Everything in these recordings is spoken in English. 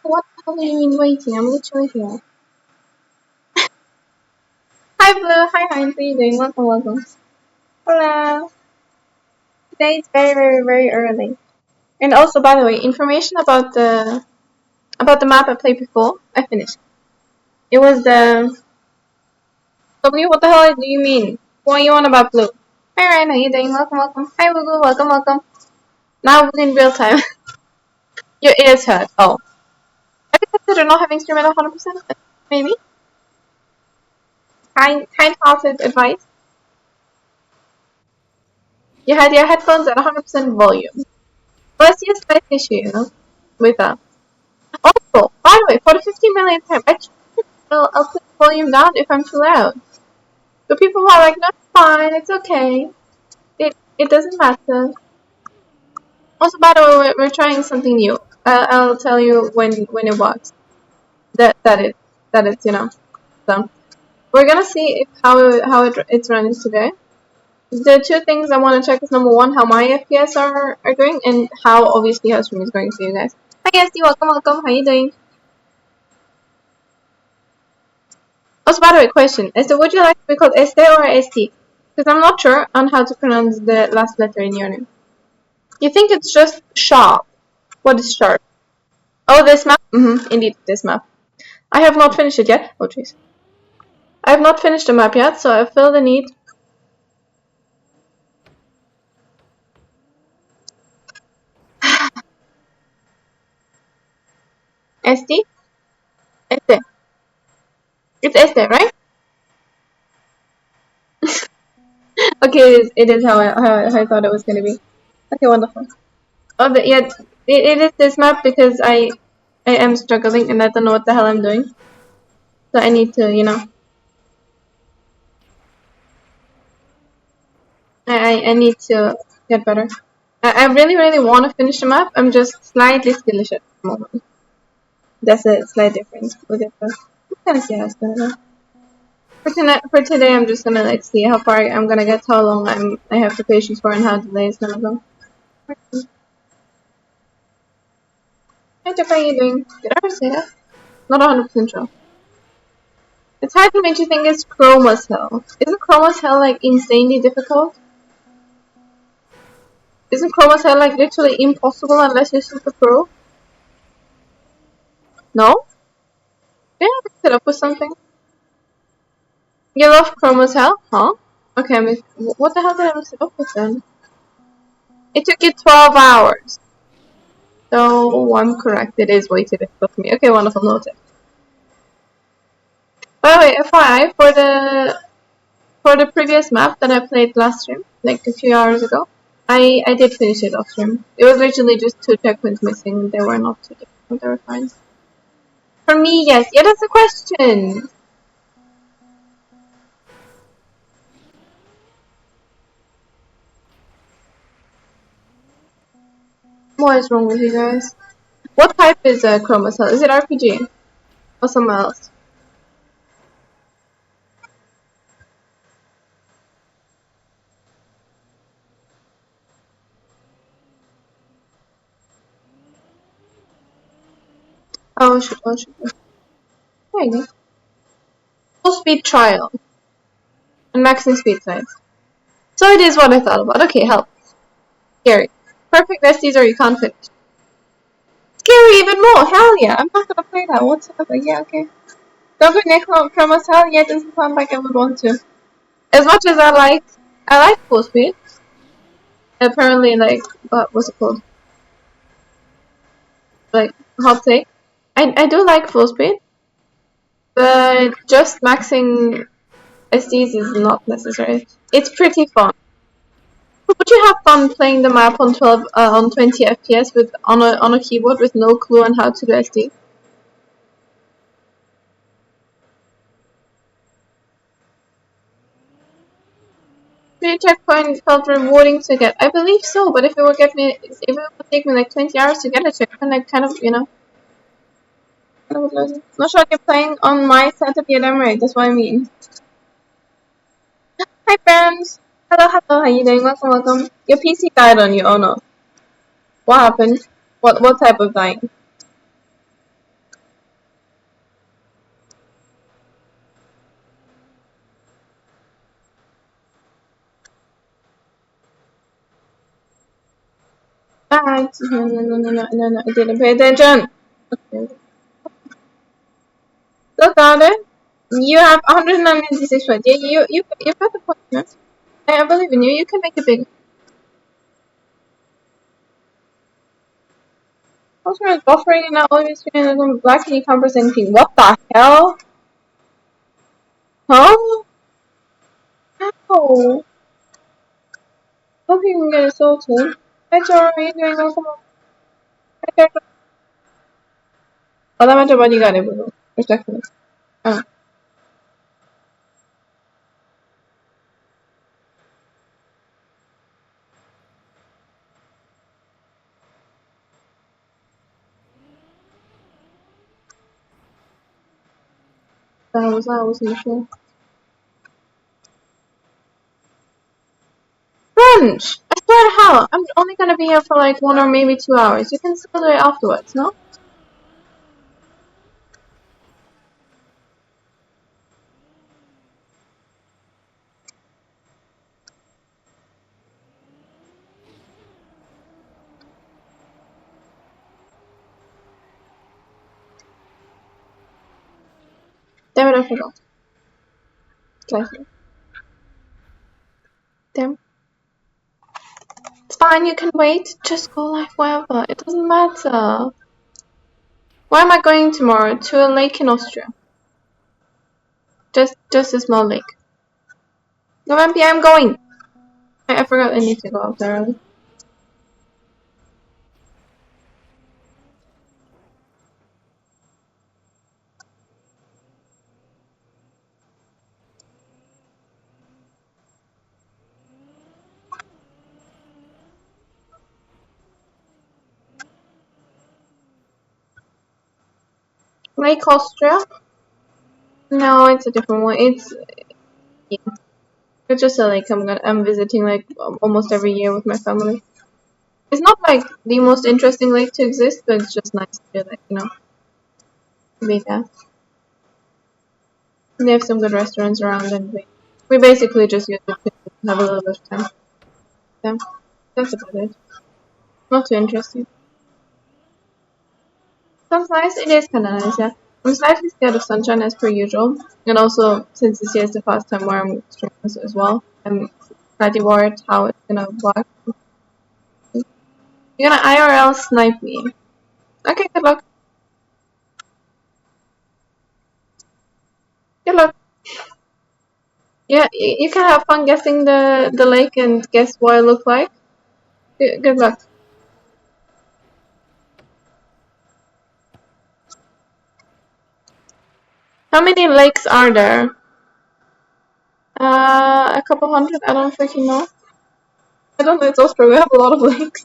What the hell do you mean waiting? I'm literally here. Hi Blue, hi Heinz, how are you doing? Welcome, welcome. Hello. Today it's very, very, very early. And also, by the way, information about the map I played before, I finished. It was the W. What the hell do you mean? What are you on about Blue? Hi Ryan, how you doing? Welcome, welcome. Hi Woogle, welcome, welcome. Now within real time. Your ears hurt. Oh, have you considered not having stream at 100%? Maybe. Kind-hearted advice. You had your headphones at 100% volume. Well, I see a slight issue, with that. Also, by the way, for the 15 millionth time, I'll put the volume down if I'm too loud. So people are like, no, it's fine, it's okay. It doesn't matter. Also, by the way, we're trying something new. I'll tell you when it works. That it's so we're gonna see if it's running today. The two things I want to check is number one, how my FPS are doing, and how obviously how stream is going for you guys. Hi SD, welcome, welcome. How you doing? Also, by the way, question: so would you like to be called SD or ST? Because I'm not sure on how to pronounce the last letter in your name. You think it's just sharp? What is sharp? Oh, this map. Indeed, this map. I have not finished it yet. Oh, jeez. I have not finished the map yet, so I feel the need. SD? SD. It's SD, right? Okay, it is how I thought it was gonna be. Okay, wonderful. Oh, yeah, it is this map because I am struggling and I don't know what the hell I'm doing. So I need to, I need to get better. I really, really want to finish the map. I'm just slightly skillish at the moment. That's a slight difference with it. But I'm gonna see how it's gonna go. For today, I'm just gonna like see how far I'm gonna get, how long I have the patience for, and how the day is gonna go. Hi, Jeff, how are you doing? Did I ever say that? Not 100% sure. The title made you think it's Chroma's Hell. Isn't Chroma's Hell like insanely difficult? Isn't Chroma's Hell like literally impossible unless you're super pro? No? Did I mix it up with something? You love Chroma's Hell? Huh? Okay, what the hell did I mix it up with then? It took you 12 hours. So I'm correct. It is way too difficult for me. Okay, wonderful. Noted. By the way, FYI, for the previous map that I played last stream, like a few hours ago, I did finish it off stream. It was literally just 2 checkpoints missing. They were not too difficult. They were fine. For me, yes. Yeah, that's the question. What is wrong with you guys? What type is Chroma Cell? Is it RPG? Or something else? Oh, shoot, oh, shoot. There you go. Full speed trial. And maxing speed size. So it is what I thought about. Okay, help. Scary. Perfect besties or you can't finish. Scary even more! Hell yeah! I'm not gonna play that whatsoever. Yeah, okay. Don't go next Chroma Cell? Yeah, it doesn't sound like I would want to. As much as I like full speed. Apparently, like, what's it called? Like, hot take. I do like full speed. But just maxing SDs is not necessary. It's pretty fun. Would you have fun playing the map on 20 FPS with on a keyboard with no clue on how to do SD? Three checkpoints felt rewarding to get. I believe so, but if it would take me like 20 hours to get a checkpoint, I kind of would lose it. Not sure you're playing on my setup yet, I'm right. That's what I mean. Hi friends. Hello, hello. How you doing? Welcome, welcome. Your PC died on you. Oh no. What happened? What type of dying? right. No, I didn't pay attention. Okay. Look at it. You have 196 points. Yeah, you've got the point, man. I believe in you. You can make it big. Also, it's buffering and not always screen going black and you can't press anything. What the hell? Huh? How? Hope you can get assaulted. Hi, Tor. How are you doing? Welcome on. Hi, Tor. Alam aja body got it, bro. Respectfully. I wasn't sure. Brunch! I swear to hell, I'm only gonna be here for like 1 or maybe 2 hours. You can still do it afterwards, no? Damn it, I forgot. Slightly. Damn. It's fine, you can wait. Just go like wherever. It doesn't matter. Where am I going tomorrow? To a lake in Austria. Just a small lake. No, MP, I'm going. I forgot I need to go out there early. Lake Austria? No, it's a different one. Yeah. It's just a lake I'm visiting like almost every year with my family. It's not like the most interesting lake to exist, but it's just nice to like, be there. They have some good restaurants around and we basically just use it to have a little bit of time. Yeah, that's about it. Not too interesting. Sounds nice. It is kind of nice, yeah. I'm slightly scared of sunshine as per usual. And also, since this year is the first time where I'm streaming this as well, I'm slightly worried how it's gonna work. You're gonna IRL snipe me. Okay, good luck. Good luck. Yeah, you can have fun guessing the lake and guess what it looks like. Good luck. How many lakes are there? A couple hundred? I don't freaking know. I don't know, it's Austria, we have a lot of lakes.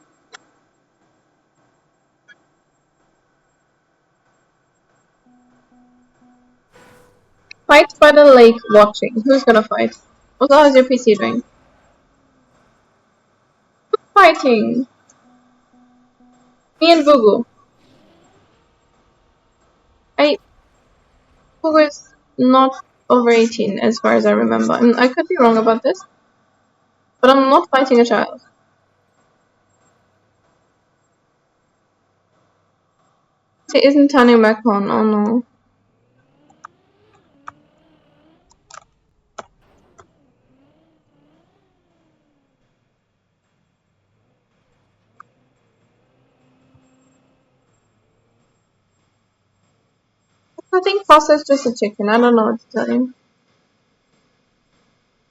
Fight by the lake watching. Who's gonna fight? What the hell is your PC doing? Who's fighting? Me and Bugu. Bugu is not over 18 as far as I remember. And I could be wrong about this, but I'm not fighting a child. She isn't turning back on, oh no. I think Fossa is just a chicken, I don't know what to tell you.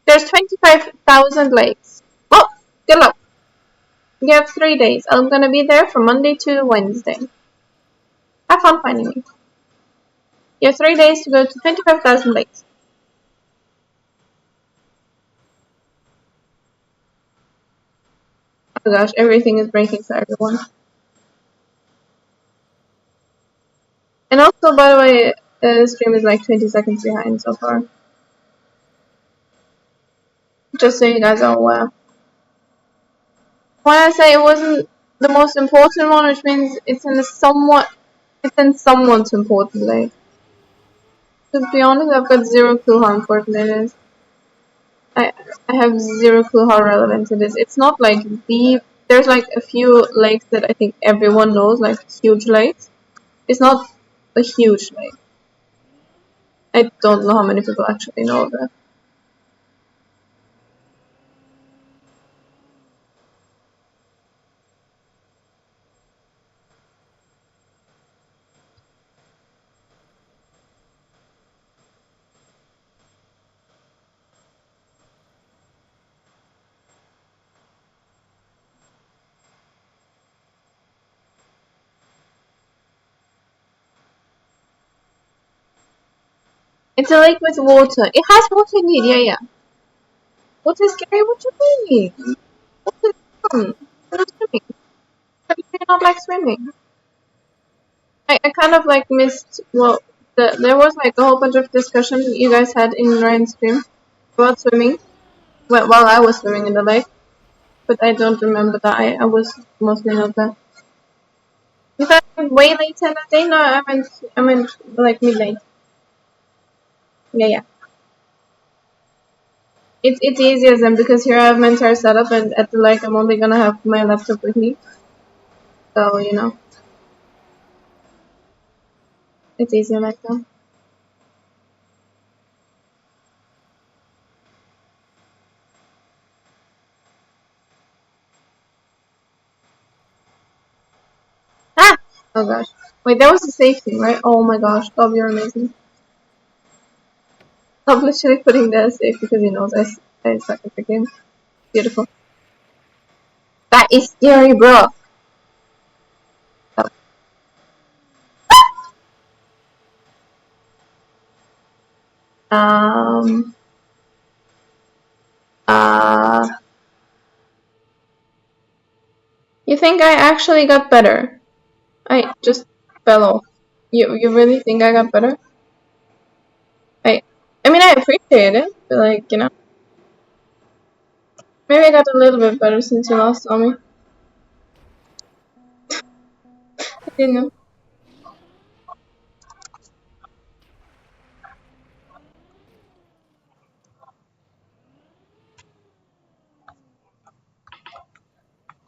There's 25,000 lakes. Oh, good luck. You have 3 days. I'm gonna be there from Monday to Wednesday. Have fun finding me. You have 3 days to go to 25,000 lakes. Oh gosh, everything is breaking for everyone. And also, by the way, the stream is like 20 seconds behind so far. Just so you guys are aware. When I say it wasn't the most important one, which means it's in someone's important lake. To be honest, I've got zero clue how important it is. I have zero clue how relevant it is. It's not like the there's like a few lakes that I think everyone knows, like huge lakes. It's not a huge lake. I don't know how many people actually know that. It's a lake with water. It has water indeed, yeah. Water is scary? What do you mean? Water is fun. We're not swimming. But you do not like swimming. I kind of like missed, well, there was like a whole bunch of discussion you guys had in Ryan's stream about swimming. Well, while I was swimming in the lake. But I don't remember that. I was mostly not there. Was that way later that day? No, I meant like midnight. Yeah. It's easier then because here I have my entire setup and at the lake I'm only gonna have my laptop with me. So, it's easier like that. Ah! Oh gosh. Wait, that was a safe thing, right? Oh my gosh, Bob, you're amazing. I'm literally putting that as safe because he knows I suck at the game. Beautiful. That is scary, bro. Um, uh, you think I actually got better? I just fell off. You really think I got better? I I mean I appreciate it, but like, maybe I got a little bit better since you last saw me. I didn't know.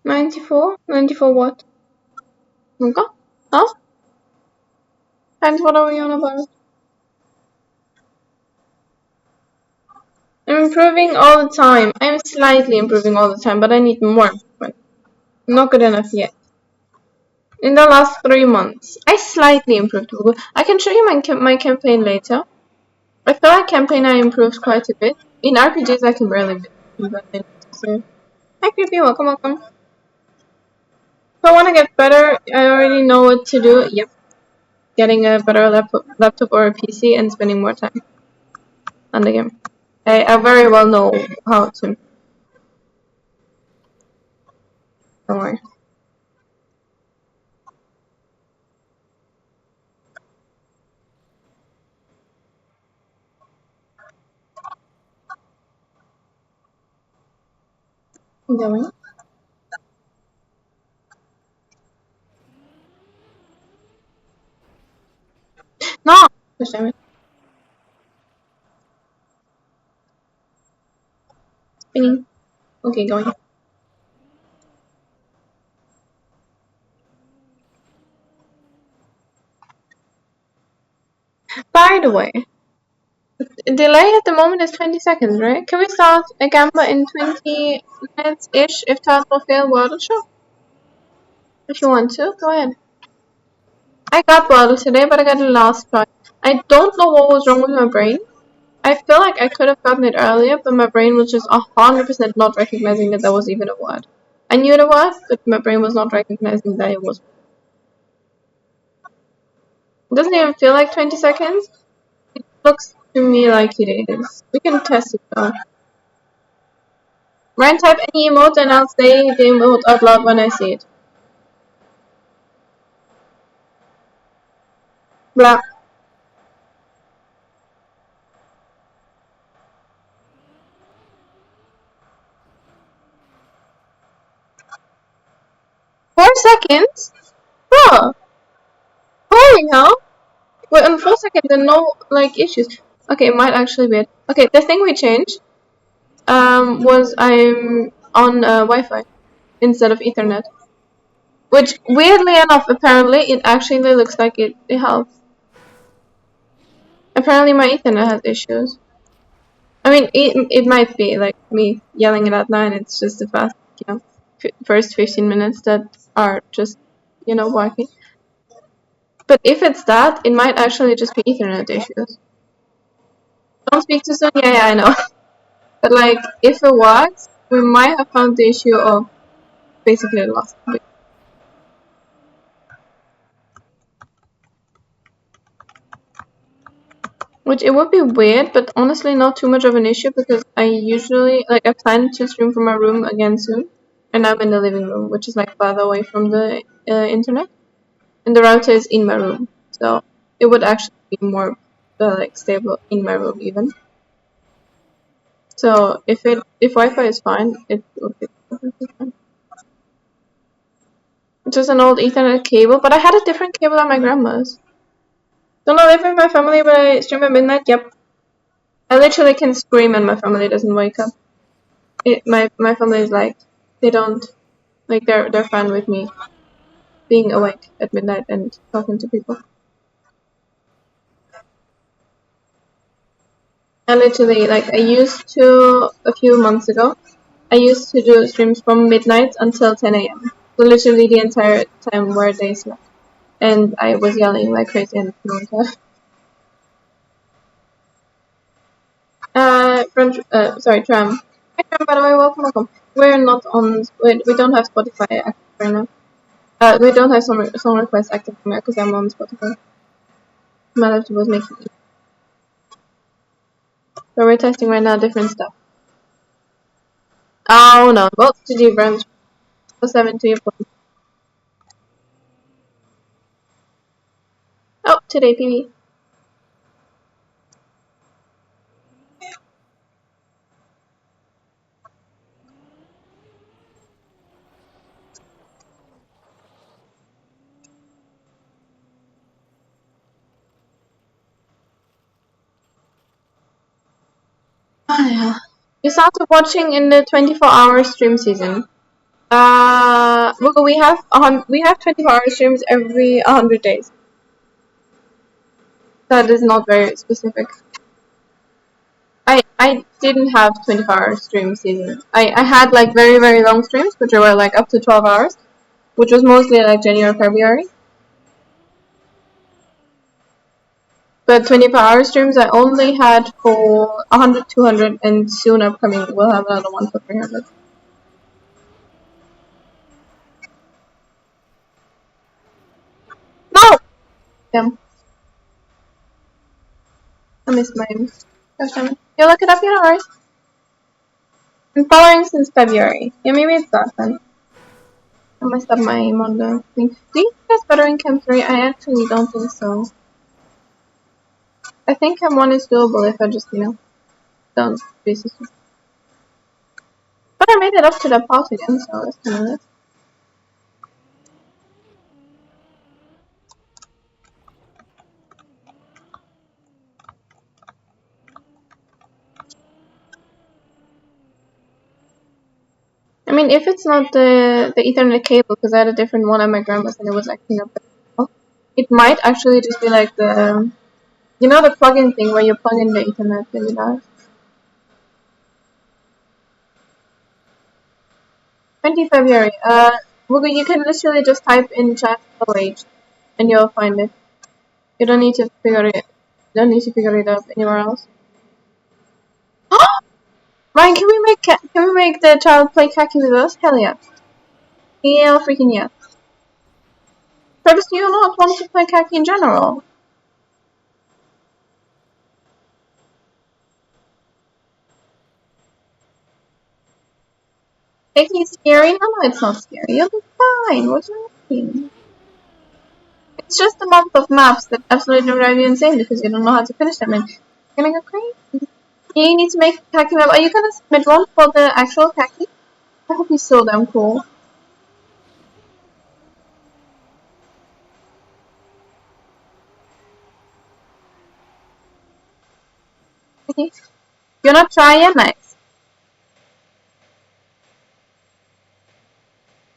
94? 94 what? Okay. Huh? And what are we on about? I'm improving all the time. I'm slightly improving all the time, but I need more improvement. Not good enough yet. In the last 3 months, I slightly improved. I can show you my campaign later. I feel like campaign I improved quite a bit. In RPGs I can barely beat. So. Hi creepy, welcome. If I want to get better, I already know what to do. Yep. Getting a better laptop or a PC and spending more time on the game. I very well know how to. Don't worry. Going. No! Gosh damn it. Spinning. Okay, going. By the way, delay at the moment is 20 seconds, right? Can we start a gamble in 20 minutes-ish if Taskbar fail Wordle Show? If you want to, go ahead. I got Wordle today, but I got it last try. I don't know what was wrong with my brain. I feel like I could have gotten it earlier, but my brain was just 100% not recognizing that was even a word. I knew it was, but my brain was not recognizing that it was. It doesn't even feel like 20 seconds. It looks to me like it is. We can test it though. Ryan, type any emote and I'll say the emote out loud when I see it. Blah. 4 seconds? Bro! Holy hell! Wait, in 4 seconds there are no, issues. Okay, it might actually be it. Okay, the thing we changed, was I'm on Wi-Fi. instead of Ethernet. Which, weirdly enough, apparently, it actually looks like it helps. Apparently my Ethernet has issues. I mean, it might be like me yelling it out now, and it's just the first 15 minutes that are just, wacky. But if it's that, it might actually just be Ethernet issues. Don't speak too soon. Yeah, I know. But like, if it was, we might have found the issue of basically lost. Which it would be weird, but honestly not too much of an issue because I plan to stream from my room again soon, and I'm in the living room, which is like farther away from the internet, and the router is in my room, so it would actually be more stable in my room even. So if Wi-Fi is fine, it would be perfectly fine. It's just an old Ethernet cable, but I had a different cable at my grandma's. Don't I live with my family but I stream at midnight? Yep. I literally can scream and my family doesn't wake up. My family is like, they don't, like, they're fine with me being awake at midnight and talking to people. I literally, like, a few months ago, I used to do streams from midnight until 10 a.m. So literally the entire time where they slept. And I was yelling like crazy and no one cared. Sorry, Tram. Hi, Tram, by the way, welcome. We're not on, we don't have Spotify active right now. We don't have song requests active right now because I'm on Spotify. My laptop was making it. So we're testing right now different stuff. Oh no, well, GG friends. 7 to your phone. Oh, today PB. Oh yeah. You started watching in the 24-hour stream season. Well, we have 24-hour streams every 100 days. That is not very specific. I didn't have 24-hour stream season. I had like very very long streams, which were like up to 12 hours, which was mostly like January, February. But 24-hour streams I only had for 100, 200, and soon upcoming we'll have another one for 300. No! Damn, I missed mine. Gosh damn it. You look it up, you know, right? I'm following since February. Yeah, maybe it's that then. I messed up my aim on the thing. Do you think that's better in Chem 3? I actually don't think so. I think Chem 1 is doable if I just, don't be so stupid. But I made it up to that part again, so that's kind of nice. I mean, if it's not the Ethernet cable, because I had a different one at my grandma's and it was acting up, it might actually just be like the plug-in thing where you plug in the Ethernet and it has. 20 February. Well, you can literally just type in chat storage and you'll find it. You don't need to figure it. Don't need to figure it out anywhere else. Ryan, can we make the child play khaki with us? Hell yeah. Hell freaking yeah. Travis, do you not want to play khaki in general? Khaki is scary? No, it's not scary. You'll be fine. What do you mean? It's just a month of maps that absolutely drive you insane because you don't know how to finish them and you're gonna go crazy. You need to make a khaki map. Are you gonna submit one for the actual khaki? That would be so damn cool. Okay. You're not trying, nice.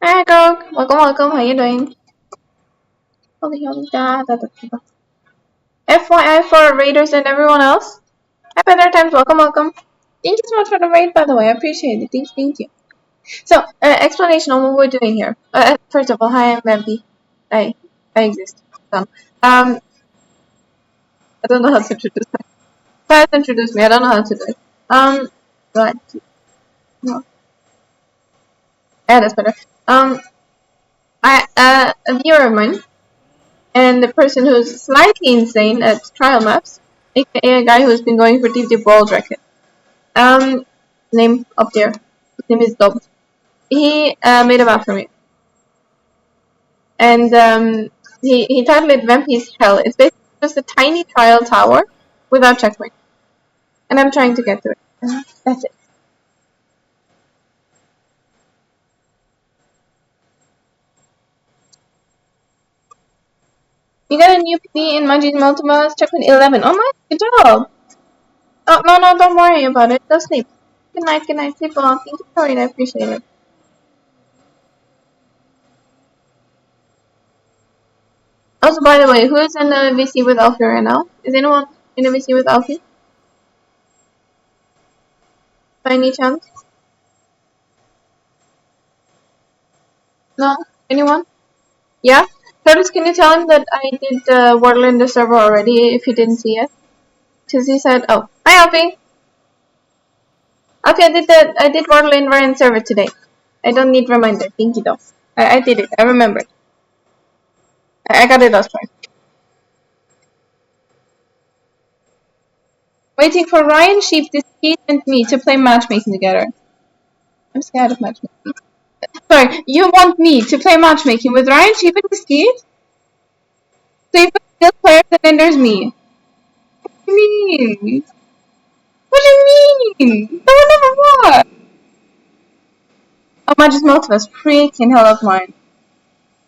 Hi, girl. Welcome, welcome. How you doing? Holy, holy, da. FYI for Raiders and everyone else. Happy other times. Welcome, welcome. Thank you so much for the raid, by the way. I appreciate it. Thank you. So, explanation on what we're doing here. First of all, hi, I'm Vampy. I exist. I don't know how to introduce myself. Try to introduce me. I don't know how to do it. Right. No. Yeah, that's better. A viewer of mine, and the person who's slightly insane at trial maps, aka a guy who's been going for deep world record. Name up there. His name is Dob. He made a map for me, and he titled it Vampy's Hell. It's basically just a tiny trial tower without checkpoint, and I'm trying to get to it. That's it. You got a new PD in Magic Multiverse, checkpoint 11. Oh my, good job! Oh, no, don't worry about it. Go sleep. Good night, sleep well. Thank you for it, I appreciate it. Also, by the way, who is in the VC with Alfie right now? Is anyone in the VC with Alfie? By any chance? No? Anyone? Yeah? Curtis, can you tell him that I did Wordle in the server already if he didn't see it? Because he said, oh, hi Alfie! Okay, I did Wordle in Ryan server today. I don't need reminder. Thank you though. I did it. I remembered. I got it last time. Waiting for Ryan, Sheep, Diskeet, and me to play matchmaking together. I'm scared of matchmaking. Sorry, you want me to play matchmaking with Ryan, Sheep, and Diskeet? So you put skill players and then there's me. What do you mean? What do you mean? No one ever what? Oh, Magic's Multiverse, freaking hell of mine.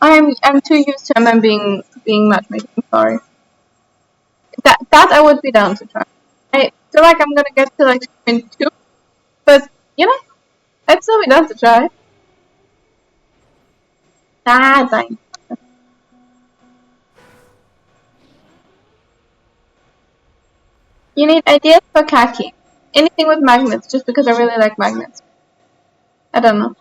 I'm too used to him being matchmaking. Sorry. That I would be down to try. I feel like I'm gonna get to like point 2, but you know, I'd still be down to try. Dang. You need ideas for khaki. Anything with magnets, just because I really like magnets. I don't know.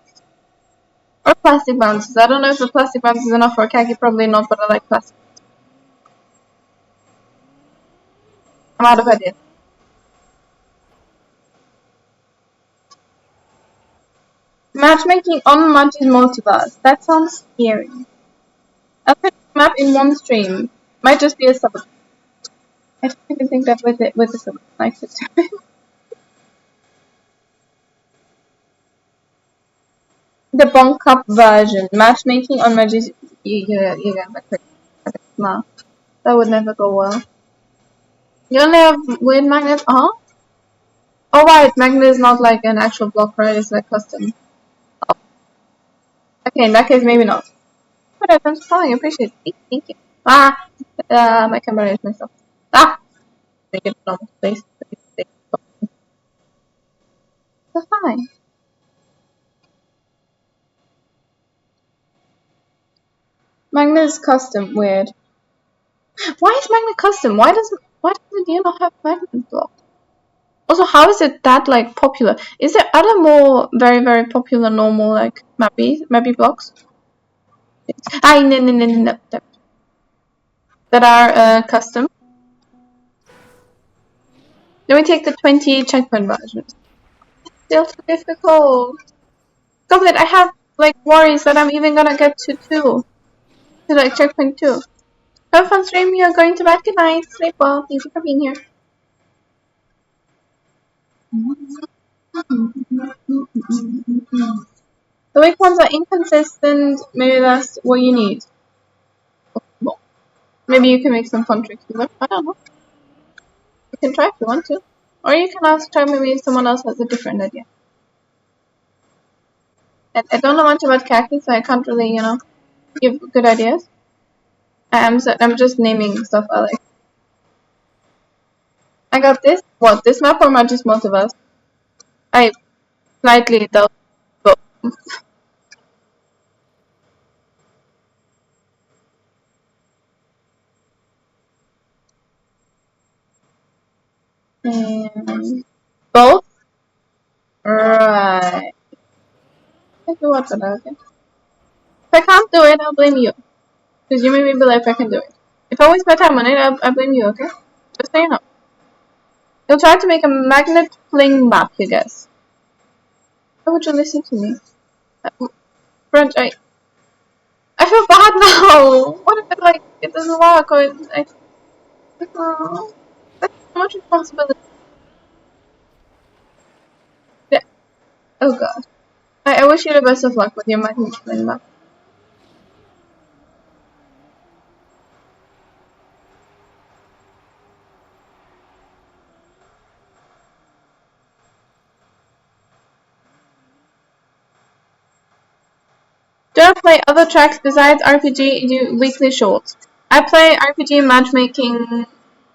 Or plastic bounces. I don't know if the plastic bounce is enough for khaki, probably not, but I like plastic. I'm out of ideas. Matchmaking on Magic's Multiverse. That sounds scary. I'll put the map in one stream. Might just be a sub. I don't even think that with the sub like this. The bunk cup version. Matchmaking on Magic's. You got that. No, that would never go well. You only have weird magnets? Uh-huh. Oh, right. Magnet is not like an actual block, right? It's like custom. Oh. Okay, in that case, maybe not. But I'm calling. I appreciate it. Thank you. Ah! My camera is messed up. Ah! Make it normal space. That's fine. Magnet is custom. Weird. Why is Magnet custom? Why doesn't you not have Magnet block? Also, how is it that like popular? Is there other more very popular normal like mappy blocks? No, that are custom. Then we take the 20 checkpoint version. Still too difficult. Goblin, I have like worries that I'm even gonna get to 2. To like checkpoint 2. Have fun stream, you're going to bed. Good night. Sleep well. Thank you for being here. The weak ones are inconsistent. Maybe that's what you need. Well, maybe you can make some fun tricks with them. I don't know. You can try if you want to. Or you can ask, try maybe someone else has a different idea. I don't know much about khaki, so I can't really, give good ideas. I'm just naming stuff I like. I got this. What? This map or Magic's Multiverse? I slightly doubt both. And both? Right. I can do what for that, okay? If I can't do it, I'll blame you. Because you made me believe I can do it. If I waste my time on it, I blame you, okay? Just so you know. You'll try to make a magnet fling map, you guess. Why would you listen to me? French, I feel bad now. What if it, like, it doesn't work or oh, that's so much responsibility. Yeah. Oh god. I wish you the best of luck with your magnet fling map. Do I play other tracks besides RPG do weekly shorts? I play RPG matchmaking,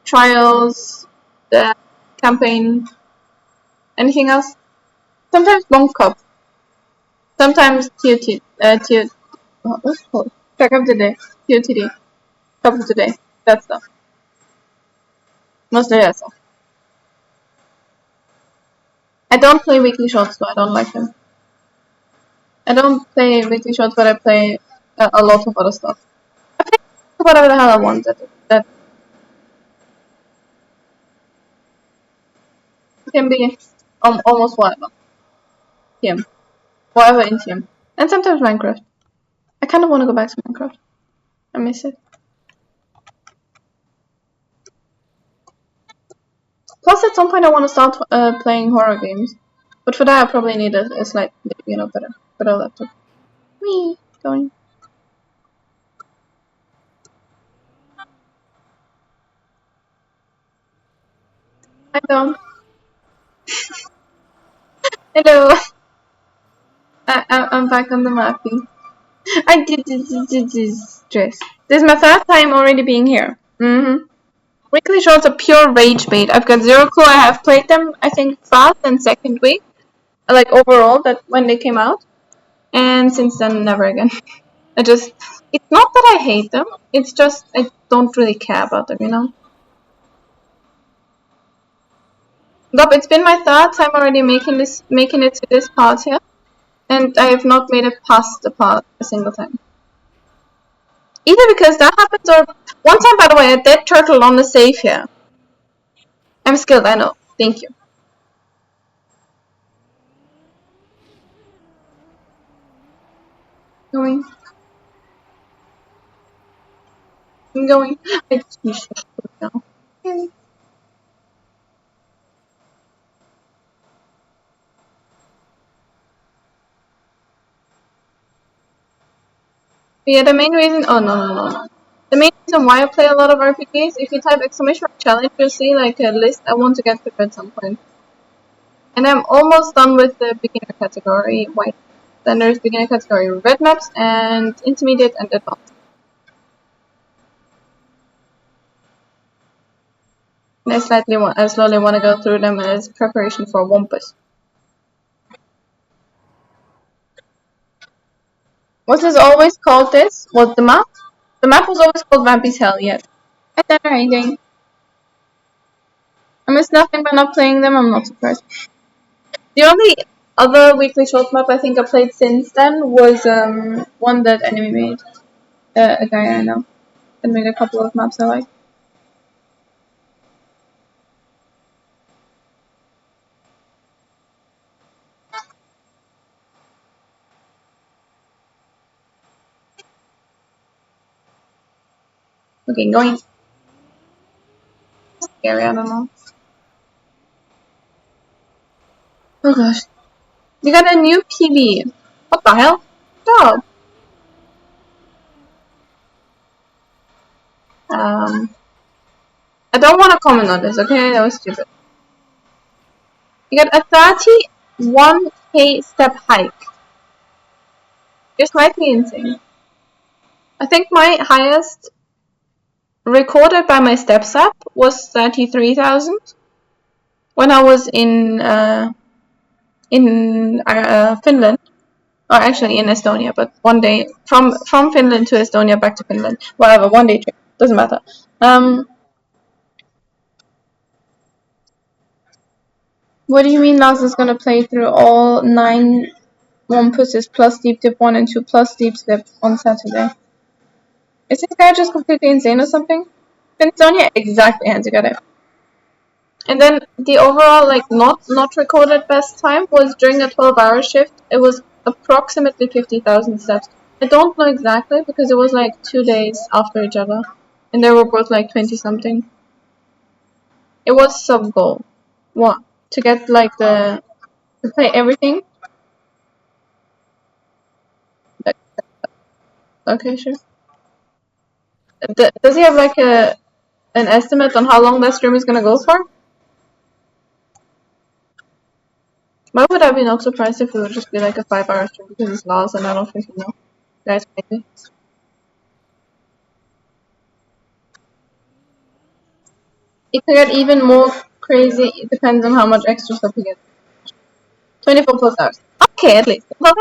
trials, the campaign, anything else? Sometimes Bonk Cup, sometimes what's it called? Track of the day, TOTD, Cup of the day, that stuff. Mostly that stuff. I don't play weekly shorts, so I don't like them. I don't play weekly shorts, but I play a lot of other stuff. I play whatever the hell I want. That can be almost whatever. TM. Whatever in TM. And sometimes Minecraft. I kind of want to go back to Minecraft. I miss it. Plus, at some point, I want to start playing horror games. But for that, I probably need a slight, better laptop. Me going. I don't. Hello. I'm back on the mapping. I did this dress. This is my third time already being here. Weekly shorts are pure rage bait. I've got zero clue. I have played them, I think, first and second week. Like, overall, that when they came out. And since then, never again. It's not that I hate them. It's just, I don't really care about them, you know? Gob, it's been my third time already making it to this part here. And I have not made it past the part a single time. Either because that happens or one time, by the way, a dead turtle on the save here. I'm skilled, I know. Thank you. Going. I'm going. I just now. Yeah, the main reason. Oh no. The main reason why I play a lot of RPGs, if you type exclamation challenge, you'll see like a list I want to get through at some point. And I'm almost done with the beginner category white. Then there's beginner category red maps and intermediate and advanced. And I slowly want to go through them as preparation for Wampus. Was this always called this? Was the map? The map was always called Vampy's Hell, yes. I don't know anything. I miss nothing by not playing them, I'm not surprised. The only other weekly short map I think I played since then was one that Enemy made. A guy I know. And made a couple of maps I like. Okay, going. Scary, I don't know. Oh gosh. You got a new PB. What the hell? Stop. I don't want to comment on this, okay? That was stupid. You got a 31k step hike. You're slightly insane. I think my highest recorded by my steps app was 33,000 when I was in Finland, or actually in Estonia, but one day from Finland to Estonia back to Finland, whatever, one day trip, doesn't matter. What do you mean Laz is gonna play through all 9 one pusses plus deep dip 1 and 2 plus deep slip on Saturday? Is this guy just completely insane or something? Sonia exactly had to get it. And then the overall, like, not recorded best time was during a 12-hour shift. It was approximately 50,000 steps. I don't know exactly because it was like 2 days after each other. And they were both like 20 something. It was sub goal. What? To get like to play everything? Like, okay, sure. Does he have like an estimate on how long that stream is gonna go for? Why would I be not surprised if it would just be like a 5-hour stream because it's Laos and I don't freaking know. Guys, maybe. It could get even more crazy. It depends on how much extra stuff you get. 24 plus hours. Okay, at least. Well,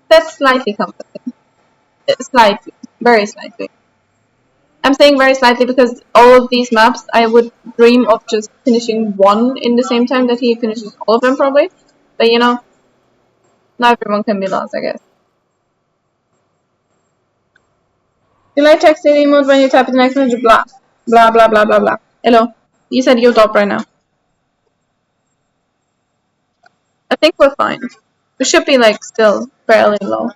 that's slightly comforting. Slightly. Very slightly. I'm saying very slightly because all of these maps, I would dream of just finishing one in the same time that he finishes all of them, probably. But you know, not everyone can be lost, I guess. You like texting emote when you type the next message, blah. Blah, blah, blah, blah, blah. Hello. You said you're top right now. I think we're fine. We should be, like, still fairly low.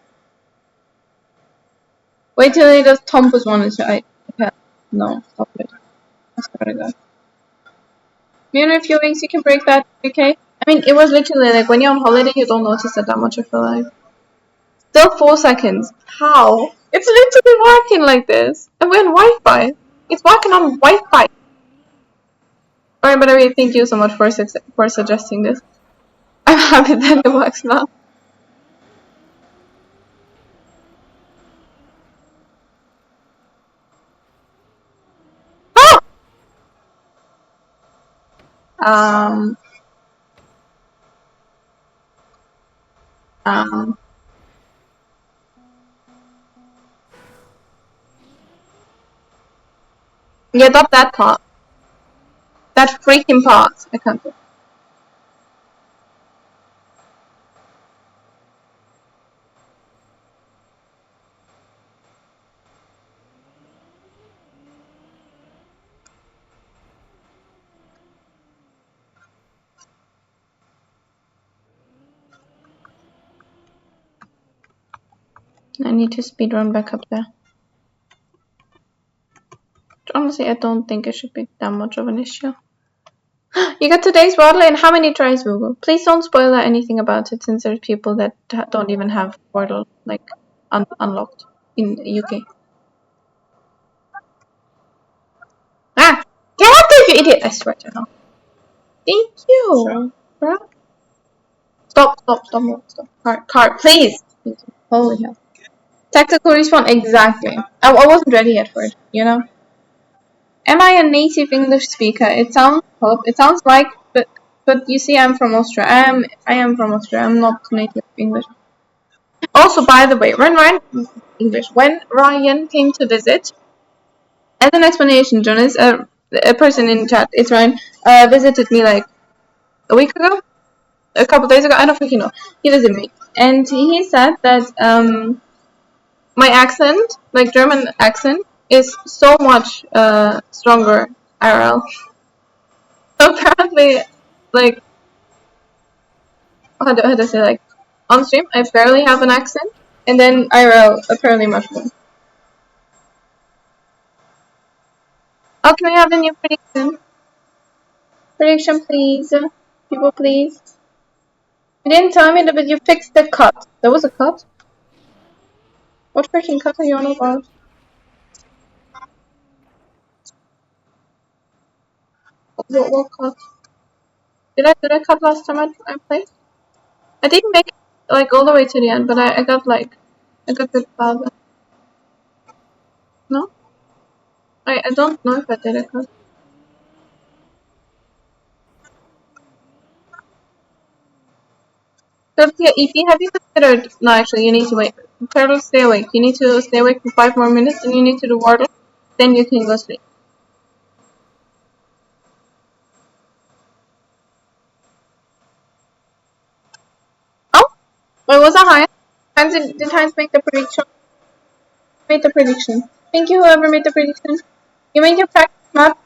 Wait till he does Tompus one and I no, stop it. I swear to God. Maybe in a few weeks you can break that, okay? I mean, it was literally like when you're on holiday, you don't notice it that much, I feel like. Still 4 seconds. How? It's literally working like this. And we're on Wi-Fi. It's working on Wi-Fi. Alright, but I really thank you so much for suggesting this. I'm happy that it works now. Oh! Um, um, get up that part. That freaking part. I can't do. I need to speedrun back up there. Honestly, I don't think it should be that much of an issue. You got today's Wordle in how many tries, Google? Please don't spoil anything about it since there's people that don't even have Wordle like unlocked in the UK. Ah! Get out there, you idiot! I swear to God. Thank you, sure. Bro. Stop, move, stop. Car, please! Holy hell. Tactical respawn, exactly. I wasn't ready yet for it, you know? Am I a native English speaker? It sounds like, but you see, I'm from Austria. I am from Austria. I'm not native English. Also, by the way, when Ryan came to visit, as an explanation, Jonas, a person in chat, it's Ryan, visited me like a week ago, a couple days ago. I don't freaking know. He visited me, and he said that my accent, like German accent, is so much stronger IRL. So apparently, like how do I say, like on stream, I barely have an accent, and then IRL apparently much more. Oh, can we have a new prediction? Prediction, please. People, please. You didn't tell me that, but you fixed the cut. There was a cut? What freaking cut are you on about? What cut? Did I cut last time I played? I didn't make it like all the way to the end, but I got like a good bit farther. No? I don't know if I did a cut. Sophia, EP, have you considered? No, actually, you need to wait. Turtle, stay awake. You need to stay awake for 5 more minutes, and you need to do water. Then you can go sleep. Wait, was that Heinz? Did Heinz make the prediction? Made the prediction. Thank you, whoever made the prediction. You make your practice map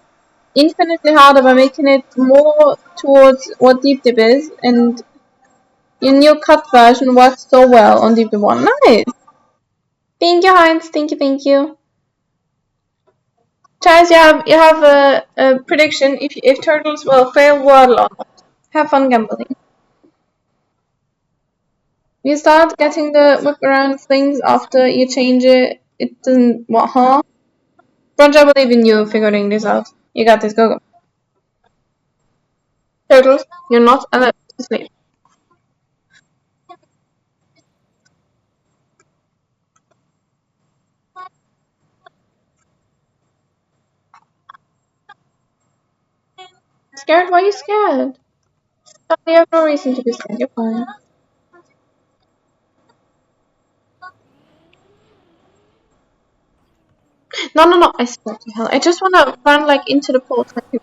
infinitely harder by making it more towards what Deep Dip is, and your new cut version works so well on Deep Dip 1. Nice! Thank you, Heinz. Thank you, thank you. Chaz, you have a prediction if turtles will fail Wordle or not. Have fun gambling. You start getting the whip around things after you change it. It doesn't. What, huh? Brunch, I believe in you figuring this out. You got this, go go. Turtles, you're not allowed to sleep. Scared? Why are you scared? You have no reason to be scared, you're fine. No, I swear to hell. I just wanna run like into the pool so I can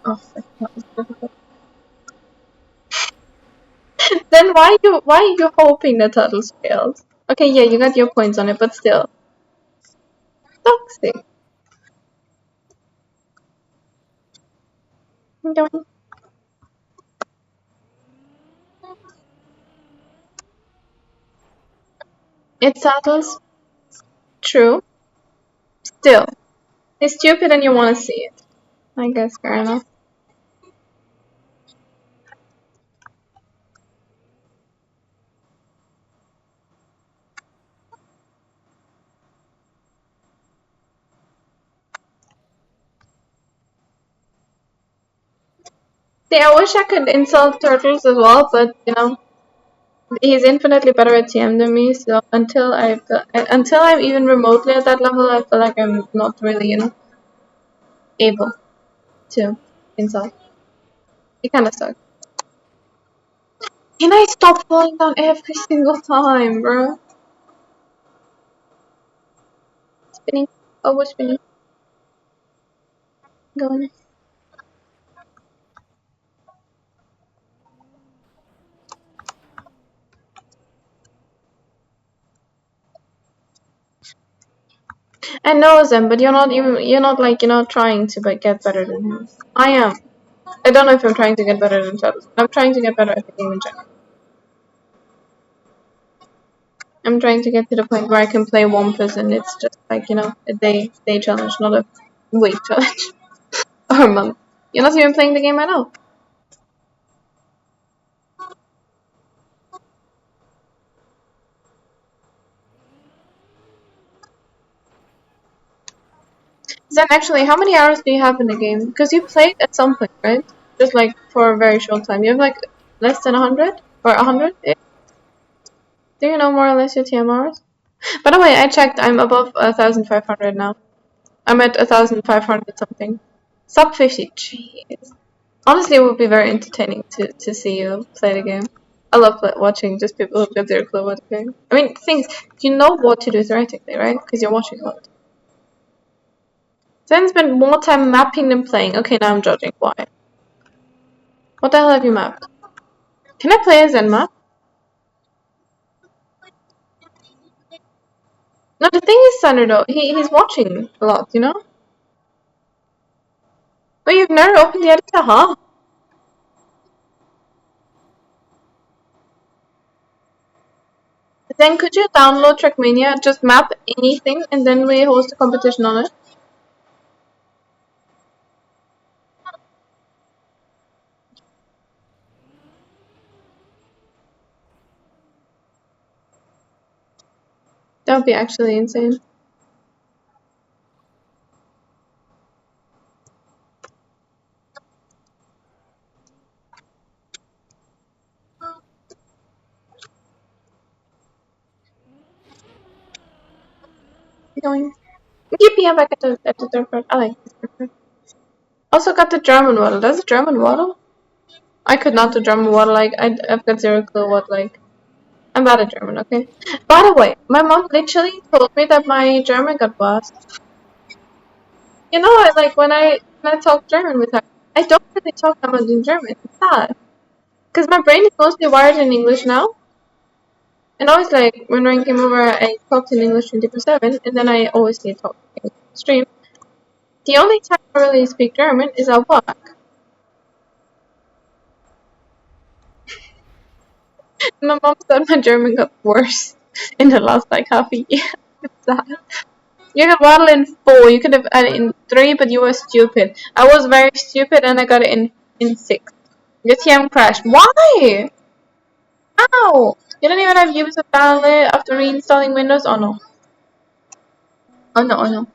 Then why are you hoping the turtles failed? Okay, yeah, you got your points on it, but still. Toxic. It's turtles. True. Still. It's stupid and you wanna see it. I guess fair enough. See, I wish I could insult turtles as well, but you know, he's infinitely better at TM than me. So until I'm even remotely at that level, I feel like I'm not really, able to insult. It kind of sucks. Can I stop falling down every single time, bro? Spinning, over spinning, going. I know Zen, but you're not like trying to get better than him. I am. I don't know if I'm trying to get better than Shadows, but I'm trying to get better at the game in general. I'm trying to get to the point where I can play one person. It's just like, a day challenge, not a week challenge. Or a month. You're not even playing the game right now. Then actually, how many hours do you have in the game? Because you played at some point, right? Just like for a very short time. You have like less than 100? Or 100? Do you know more or less your TM hours? By the way, I checked. I'm above 1,500 now. I'm at 1,500 something. Sub 50. Jeez. Honestly, it would be very entertaining to see you play the game. I love watching just people who've got zero clue what the game. I mean, things you know what to do theoretically, right? Because you're watching a lot. Then spend more time mapping than playing. Okay, now I'm judging. Why? What the hell have you mapped? Can I play a Zen map? No, the thing is, Sander, though, he's watching a lot, you know? But you've never opened the editor, huh? Then could you download Trackmania, just map anything, and then we host a competition on it? That would be actually insane. Going. Yippee, I'm back at the third part. I like this part. Also got the German waddle. Does a German waddle? I could not do German waddle. Like, I've got zero clue what, like. I'm bad at German, okay? By the way, my mom literally told me that my German got worse. You know, like, when I talk German with her, I don't really talk that much in German. It's sad. Because my brain is mostly wired in English now. And always like when Ryan came over, I talked in English 24/7, and then I always did talk in stream. The only time I really speak German is at work. My mom said my German got worse in the last like half a year. It's sad. You could waddle in 4, you could have had it in 3, but you were stupid. I was very stupid and I got it in 6. Your TM crashed. Why? How? You don't even have user valid after reinstalling Windows? Oh no. Oh no, oh no.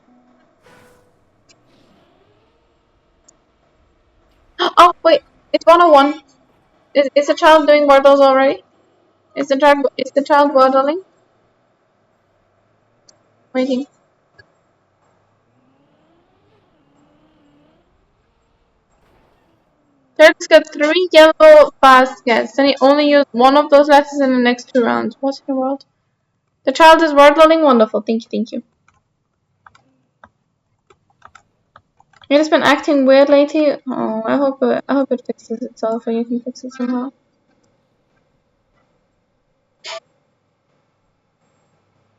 Oh wait, it's 101. Is the child doing waddles already? Is the child waddling? Waiting. Turks got 3 yellow baskets, and he only used one of those letters in the next 2 rounds. What in the world? The child is waddling. Wonderful. Thank you, thank you. It has been acting weird lately. Oh, I hope it fixes itself, or you can fix it somehow.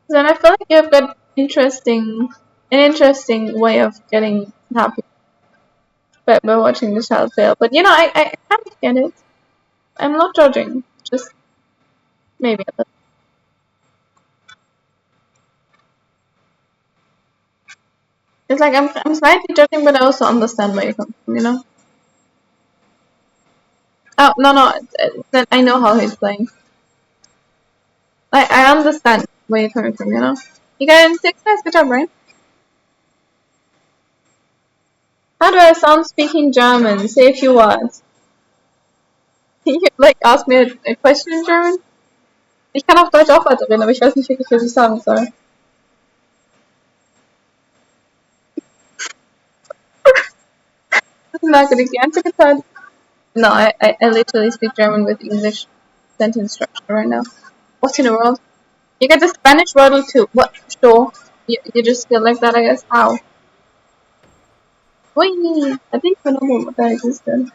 Then I feel like you've got an interesting way of getting happy by watching the child fail. But I kind of get it. I'm not judging, just maybe a little. It's like I'm slightly judging, but I also understand where you come from. Oh no, then I know how he's playing. I understand where you're coming from. You got in 6 nice, good job, right? How do I sound speaking German? Say a few words. You like ask me a question in German? Ich kann auf Deutsch auch weiterreden, aber ich weiß nicht wirklich, was ich sagen soll. Das ist merkwürdig. Die einzige Zeit. No, I literally speak German with English sentence structure right now. What in the world? You get the Spanish wordle too. What? Sure. You just feel like that, I guess. How? Wait, I think I know that existed.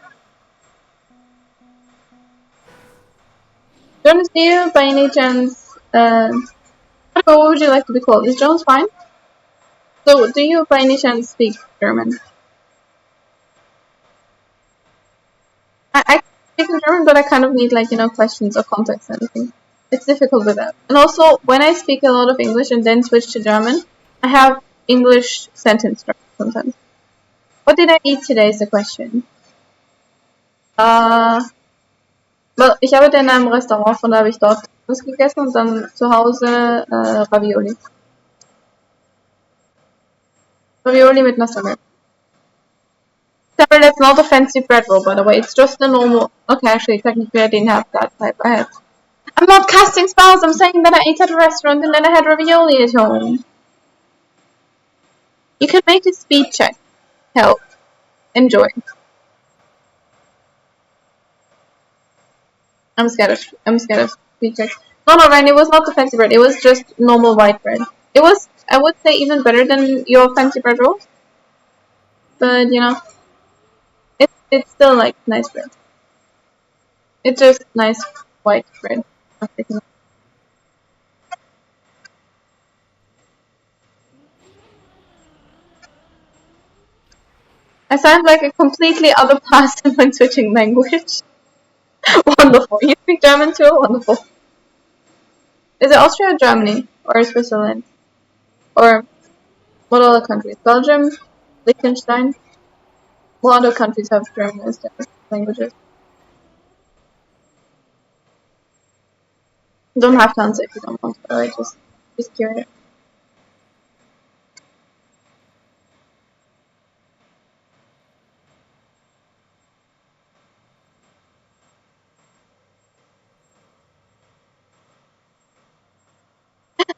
Jonas, do you by any chance, what would you like to be called? Is Jones fine? So, do you by any chance speak German? I speak in German, but I kind of need questions or context and anything. It's difficult with that. And also, when I speak a lot of English and then switch to German, I have English sentence structure sometimes. What did I eat today is the question. Well, ich arbeite in einem Restaurant, von da habe ich dort was gegessen und dann zu Hause Ravioli. Ravioli mit Nassau. Sorry, that's not a fancy bread roll, by the way. It's just a normal. Okay, actually, technically, I didn't have that type. I'm not casting spells. I'm saying that I ate at a restaurant and then I had ravioli at home. You can make a speed check. Help. Enjoy. I'm scared of speed checks. No, Ryan, it was not the fancy bread. It was just normal white bread. It was, I would say, even better than your fancy bread rolls. But it's still like nice bread. It's just nice white bread. I sound like a completely other person when switching language. Wonderful. You speak German too? Wonderful. Is it Austria or Germany? Or Switzerland? Or what other countries? Belgium? Liechtenstein? What other countries have German as their languages? You don't have to answer if you don't want to, I just curious.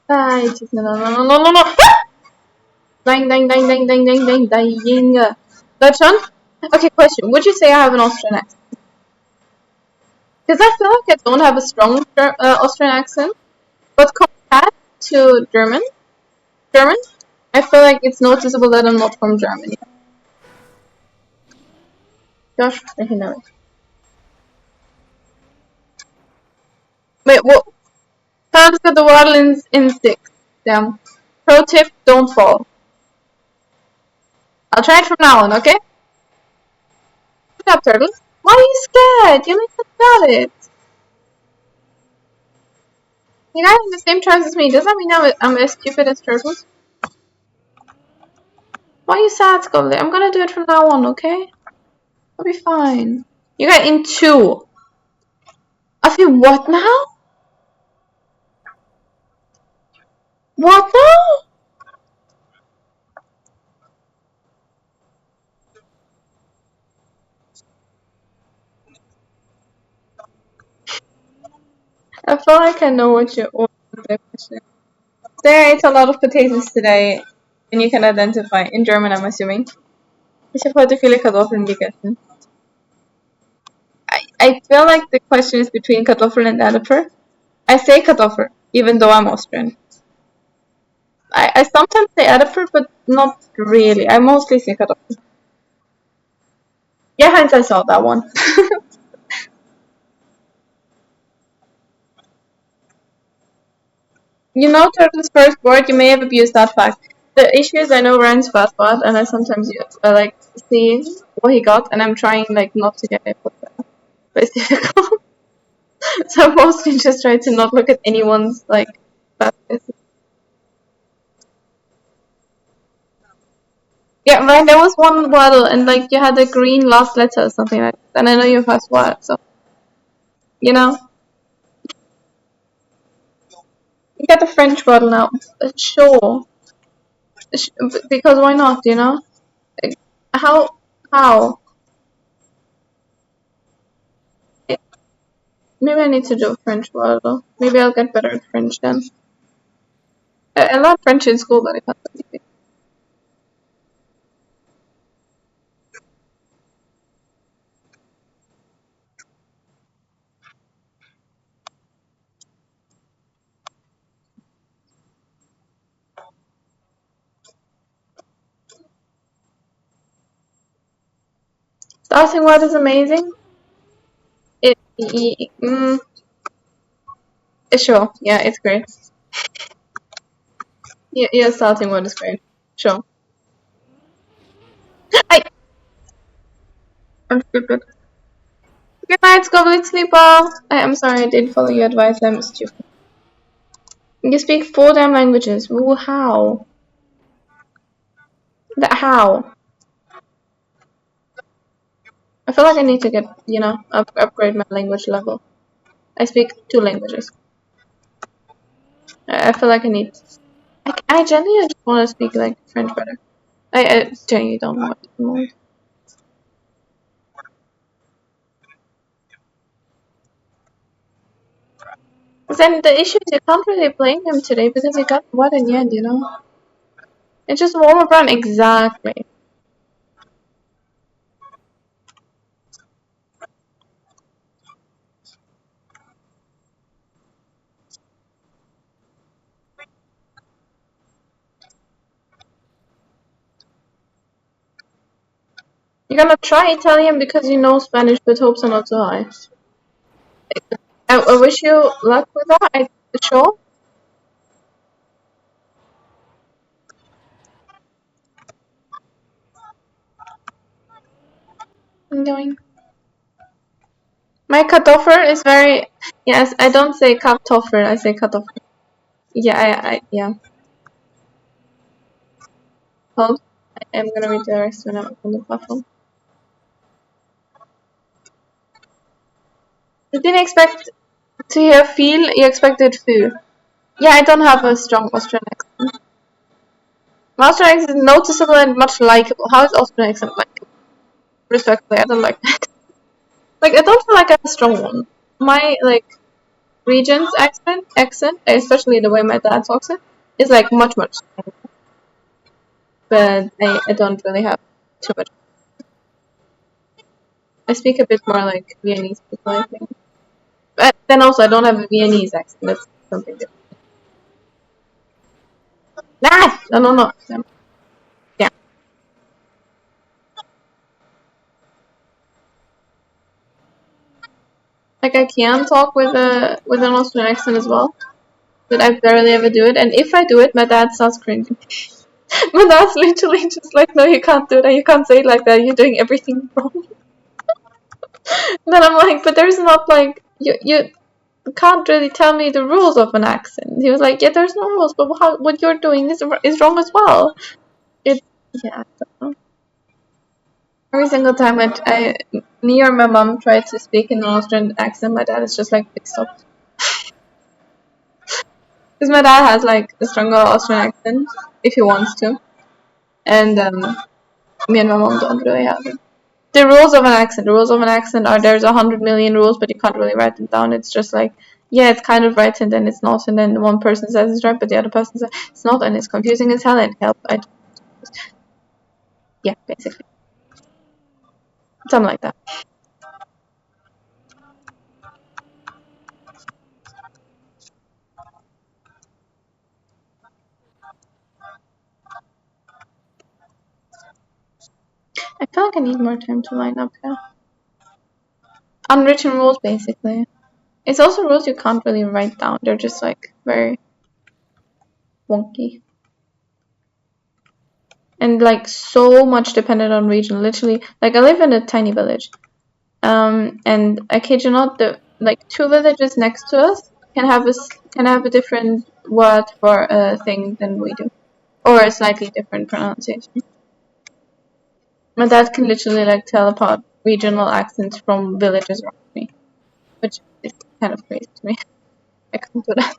No. Dang, dang, dang, dang, dang, dang, dang, dang. Deutschland? Okay, question. Would you say I have an Austrian accent? Because I feel like I don't have a strong Austrian accent, but compared to German, I feel like it's noticeable that I'm not from Germany. Josh, I know it. Wait, what? just got the waddle in 6. Damn. Pro tip, don't fall. I'll try it from now on, okay? Good job, turtle. Why are you scared? You got it. You guys have the same tribes as me. Does that mean I'm as stupid as turtles? Why are you sad, Scully? I'm gonna do it from now on, okay? I'll be fine. You got in 2. I feel what now? What now? I feel like I know what you're ordering. Say I ate a lot of potatoes today, and you can identify. In German, I'm assuming. Ich habe heute viele Kartoffeln gegessen. I feel like the question is between Kartoffeln and Adapter. I say Kartoffel, even though I'm Austrian. I sometimes say Adapter, but not really. I mostly say Kartoffel. Yeah, hence I saw that one. You know Turtle's first word, you may have abused that fact. The issue is I know Ryan's fast word, and I sometimes like see what he got, and I'm trying like not to get it, but it's difficult. So I mostly just try to not look at anyone's like fast. Yeah, right. There was one word, and like you had a green last letter or something like that, and I know your first word, so you know you get the French word now. Sure, because why not? You know, like, how? Maybe I need to do a French word. Though. Maybe I'll get better at French then. I learned French in school, but I can't speak it. Starting word is amazing. Mm, sure, yeah, it's great. Yeah, starting word is great. Sure. I, I'm stupid. Good night, Goblet Sleeper. I'm sorry, I didn't follow your advice. I'm stupid. You speak 4 damn languages. Ooh, how? How? I feel like I need to get, upgrade my language level. I speak 2 languages. I feel like I need. I genuinely just want to speak like French better. I genuinely don't know what to do. Then the issue is you can't really blame him today because he got what in the end, you know? It's just warm up run, exactly. You're gonna try Italian because you know Spanish, but hopes are not so high. I wish you luck with that. Sure. I'm going. My Kartoffel is very. Yes, I don't say Kartoffel, I say Kartoffel. Yeah, yeah. Hold. I am gonna read the rest when I'm on the platform. You didn't expect to hear feel, you expected foo. Yeah, I don't have a strong Austrian accent. My Austrian accent is noticeable and much likable. How is Austrian accent like? Respectfully, I don't like that. Like, I don't feel like I have a strong one. My, like, region's accent, especially the way my dad talks it, is like much stronger. But I don't really have too much. I speak a bit more like Viennese people, I think. But then also, I don't have a Viennese accent. That's something different. Ah! No. Yeah. Like, I can talk with an Austrian accent as well. But I barely ever do it. And if I do it, my dad starts cringing. My dad's literally just like, no, you can't do that. You can't say it like that. You're doing everything wrong. Then I'm like, but there's not like you can't really tell me the rules of an accent. He was like, yeah, there's no rules, but what you're doing is wrong as well. It yeah, I don't know. Every single time me or my mom try to speak in an Austrian accent, my dad is just like, please stop. Because my dad has like a stronger Austrian accent if he wants to, and me and my mom don't really have it. The rules of an accent. The rules of an accent are there's 100 million rules, but you can't really write them down. It's just like, yeah, it's kind of right and then it's not, and then one person says it's right, but the other person says it's not, and it's confusing as hell. And help, yeah, basically something like that. I feel like I need more time to line up here. Unwritten rules, basically. It's also rules you can't really write down. They're just like very wonky. And like so much dependent on region. Literally, like I live in a tiny village. And I kid you not, the like 2 villages next to us can have a different word for a thing than we do. Or a slightly different pronunciation. My dad can literally like tell apart regional accents from villages around me. Which is kind of crazy to me. I can't do that.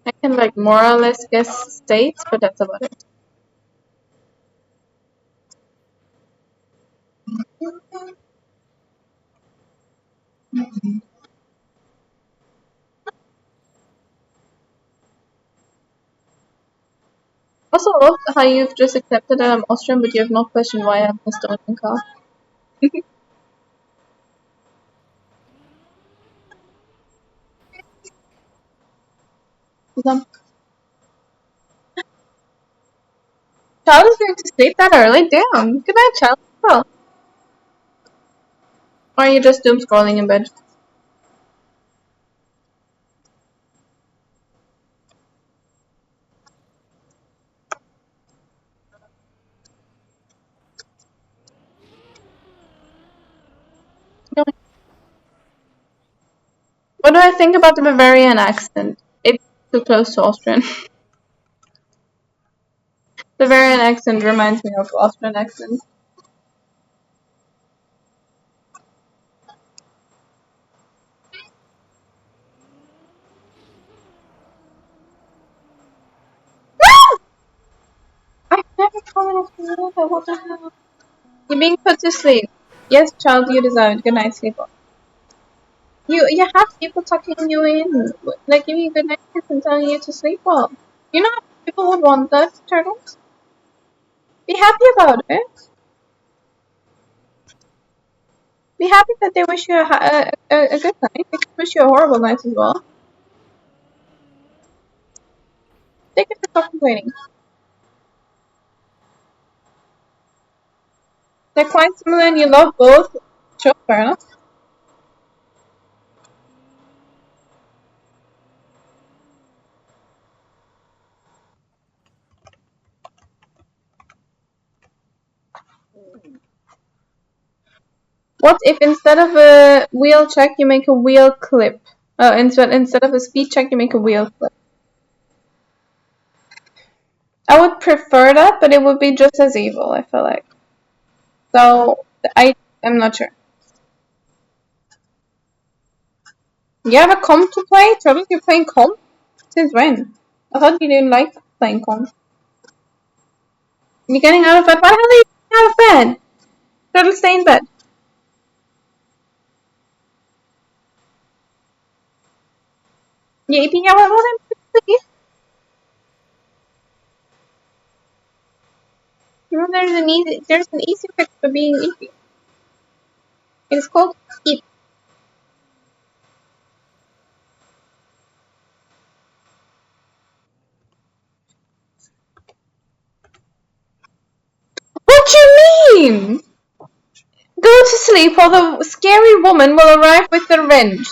I can like more or less guess states, but that's about it. Also, I love how you've just accepted that I'm Austrian, but you have not questioned why I'm a Estonian car. Child is going to sleep that early? Damn. Good night, child. Well, or are you just doom scrolling in bed? What do I think about the Bavarian accent? It's too close to Austrian. Bavarian accent reminds me of Austrian accent. I've never commented on that. What the hell? You're being put to sleep. Yes, child, you deserve it. Good night, sleep. You have people tucking you in, like giving you good night kiss and telling you to sleep well. You know how people would want that, turtles? Be happy about it. Be happy that they wish you a good night. They could wish you a horrible night as well. They could stop complaining. They're quite similar and you love both. Sure, fair enough. What if instead of a wheel check you make a wheel clip? Oh, instead of a speed check you make a wheel clip. I would prefer that, but it would be just as evil, I feel like. So I'm not sure. You have a comp to play? Trouble, you're playing comp? Since when? I thought you didn't like playing comp. You're getting out of bed? Why the hell are you getting out of bed? Turtle, stay in bed. Yeah, what I'm you know, there's an easy fix for being easy. It is called eat. What you mean? Go to sleep or the scary woman will arrive with the wrench.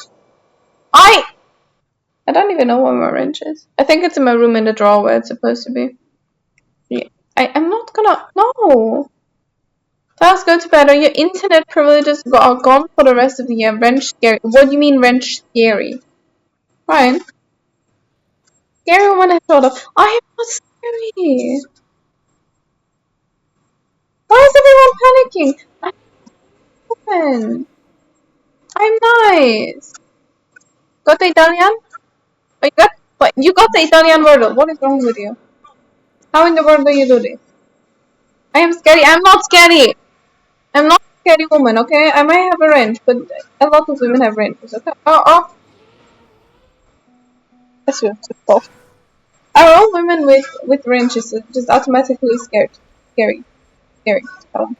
I don't even know where my wrench is. I think it's in my room in the drawer where it's supposed to be. Yeah. I'm not gonna. No! Fast, go to bed or your internet privileges are gone for the rest of the year. Wrench scary. What do you mean wrench scary? Fine. Scary woman has showed up. I am not scary. Why is everyone panicking? I'm open. I'm nice. Got the Italian? Oh, you got the Italian word. What is wrong with you? How in the world do you do this? I am scary. I'm not scary. I'm not a scary woman, okay? I might have a wrench, but a lot of women have wrenches, okay? Oh. That's your fault. Are all women with wrenches just automatically scared? Scary. Scary. Oh.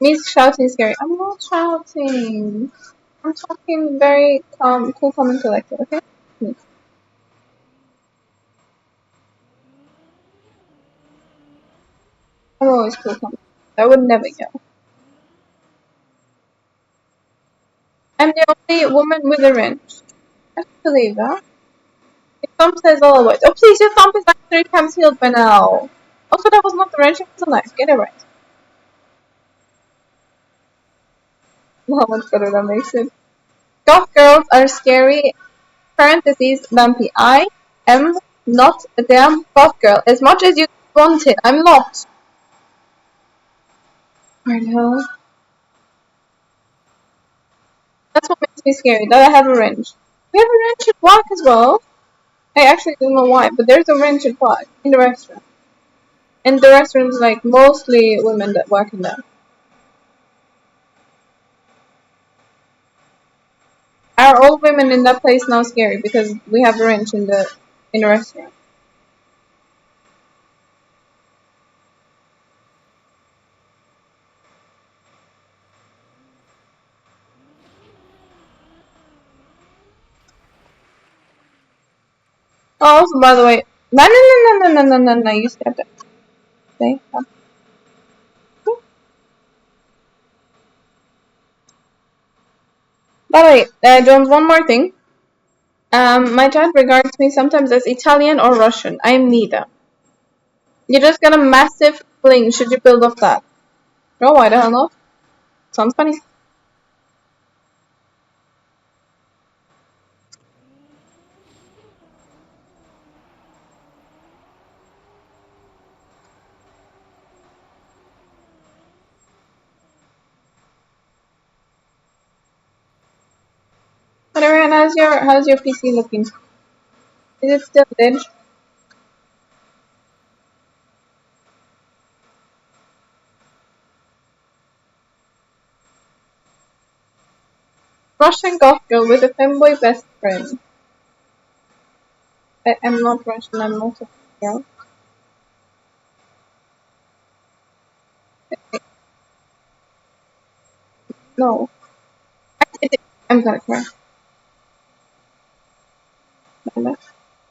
Me shouting is scary. I'm not shouting. I'm talking very calm, cool, calm, and collected, okay? Please. I'm always cool, calm. I would never yell. I'm the only woman with a wrench. I can't believe that. Your thumb says otherwise. Oh, please, your thumb is like 3 times healed by now. Also, that was not the wrench, it was a knife. Get it right. How much better that makes it. Goth girls are scary. Parentheses, Lumpy. I am not a damn goth girl. As much as you want it, I'm not. Where the hell? That's what makes me scary, that I have a wrench. We have a wrench at work as well. I actually don't know why, but there's a wrench at work in the restaurant. And the restaurant's like mostly women that work in there. Are all women in that place now scary because we have a wrench in the restaurant? Oh, also, by the way, no, you stepped it. Okay. By the way, John, one more thing. My chat regards me sometimes as Italian or Russian. I am neither. You just got a massive fling. Should you build off that? Oh, why the hell not? Sounds funny. Anyway, and how's your PC looking? Is it still dead? Russian goth girl with a femboy best friend. I'm not Russian. I'm not a girl. No. I'm gonna cry.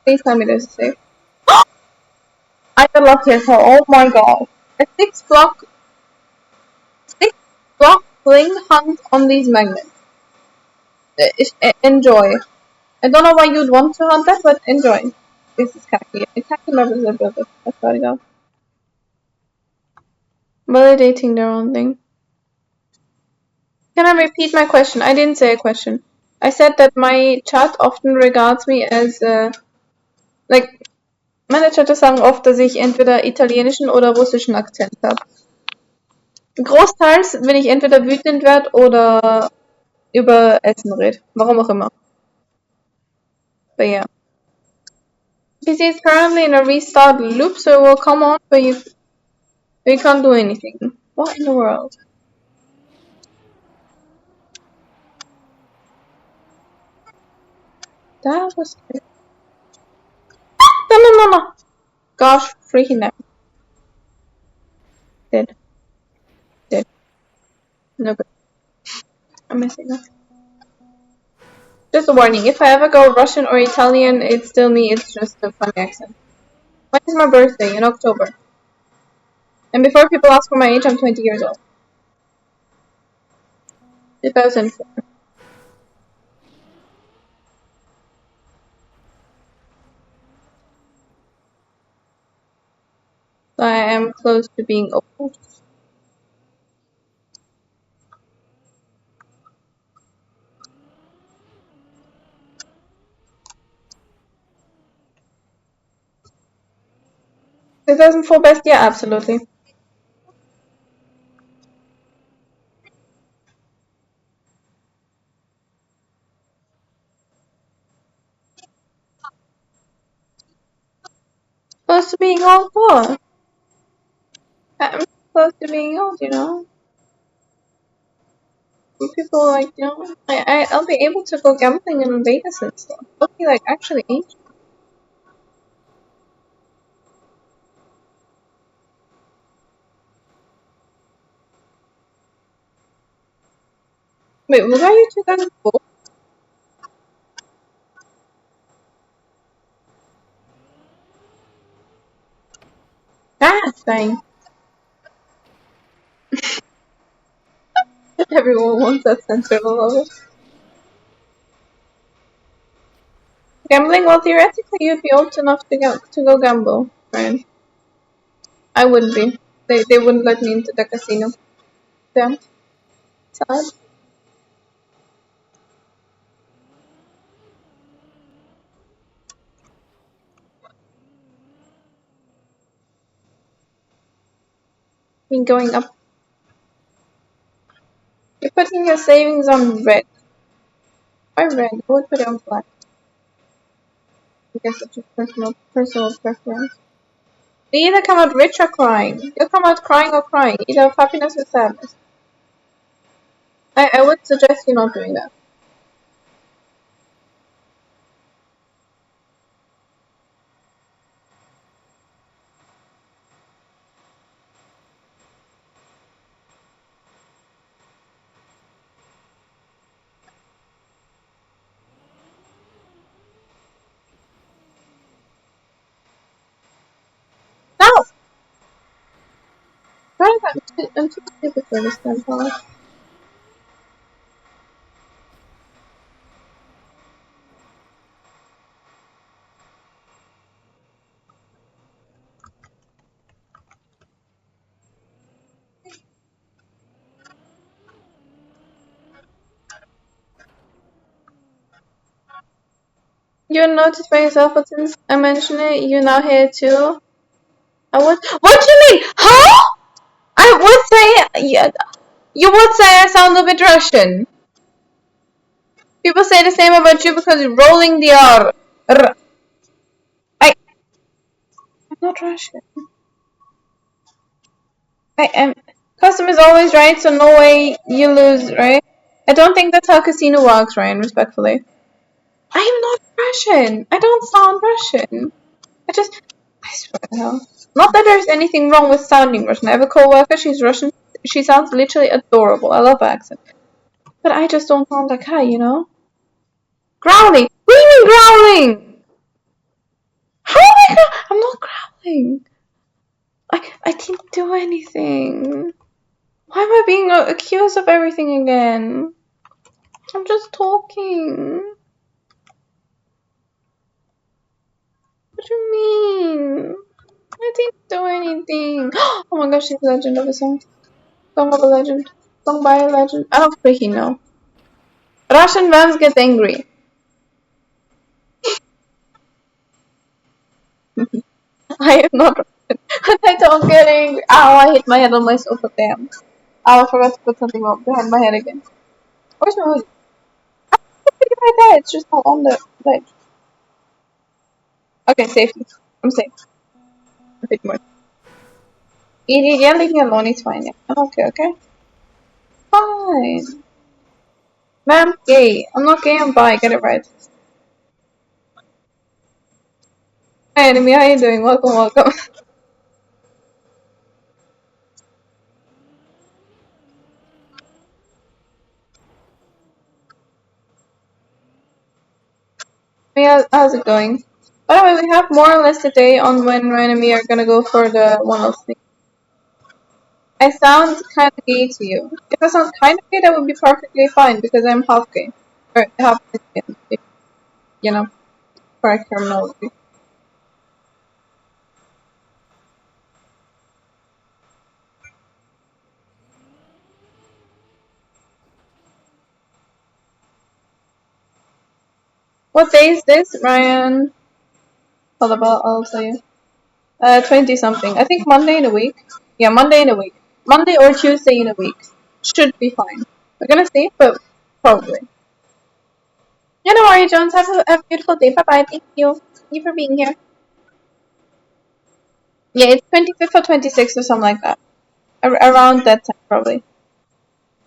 Please tell me there's a safe. I got lucky as hell. Oh my god. A 6 block fling hunt on these magnets. Enjoy. I don't know why you'd want to hunt that, but enjoy. This is khaki. Khaki levels are built up. That's what I got. Validating their own thing. Can I repeat my question? I didn't say a question. I said that my chat often regards me as, like, meine Chatter sagen oft, dass ich entweder italienischen oder russischen Akzent habe. Großteils, wenn ich entweder wütend werde oder über Essen rede. Warum auch immer. But yeah. PC is currently in a restart loop, so it will come on, but you can't do anything. What in the world? That was good. No. Gosh, freaking out. Dead. No good. I'm missing that. Just a warning, if I ever go Russian or Italian, it's still me, it's just a funny accent. When is my birthday? In October. And before people ask for my age, I'm 20 years old. 2004. So I am close to being old. Two 2004 best? Yeah, absolutely. Close to being old? What? I'm close to being old, you know? People like, you know, I'll be able to go gambling in Vegas and stuff. I'll be like actually ancient. Wait, was I you 2004? That's fine. Everyone wants that sensible of it. Gambling? Well, theoretically, you'd be old enough to go gamble, right? I wouldn't be. They wouldn't let me into the casino. Damn. Sad. Me going up. You're putting your savings on red. Why red? I would put it on black. I guess it's just personal preference. They either come out rich or crying. You'll come out crying or crying. Either of happiness or sadness. I would suggest you not doing that. No! Why is that? I'm too stupid for this time, Paul. You noticed by yourself, but since I mentioned it, you now hear it too. I would. What do you mean? Huh? I would say. Yeah, you would say I sound a bit Russian. People say the same about you because you're rolling the R. I'm not Russian. I am. Custom is always right, so no way you lose, right? I don't think that's how casino works, Ryan, respectfully. I am not Russian. I don't sound Russian. I swear to hell. Not that there's anything wrong with sounding Russian. I have a coworker, she's Russian. She sounds literally adorable. I love her accent. But I just don't sound like her, you know? Growling! What do you mean growling? How am I growling? I'm not growling. I didn't do anything. Why am I being accused of everything again? I'm just talking. What do you mean? I didn't do anything. Oh my gosh, she's a legend of a song. Song of a legend. Song by a legend. I don't freaking know. Russian fans get angry. I am not Russian. I don't get angry. Ow, I hit my head on my sofa, damn. Oh, I forgot to put something behind my head again. Where's my hoodie? It's right there, it's just not on the ledge. Okay, safety. I'm safe. A bit more. Yeah, leave me alone, it's fine. Yeah. I'm okay, okay? Fine. Man, I'm gay. I'm not gay, I'm bi. Get it right. Hi, enemy. How you doing? Welcome, welcome. How's it going? By the way, we have more or less a day on when Ryan and me are gonna go for the 103. I sound kind of gay to you. If I sound kind of gay, that would be perfectly fine because I'm half gay. Or half lesbian, if, you know, correct terminology. What day is this, Ryan? Hold up, I'll tell you. 20 something. I think Monday in a week. Yeah, Monday in a week. Monday or Tuesday in a week. Should be fine. We're gonna see, but probably. Yeah, no worries, Jones. Have a beautiful day. Bye bye. Thank you. Thank you for being here. Yeah, it's 25th or 26th or something like that. Around that time, probably.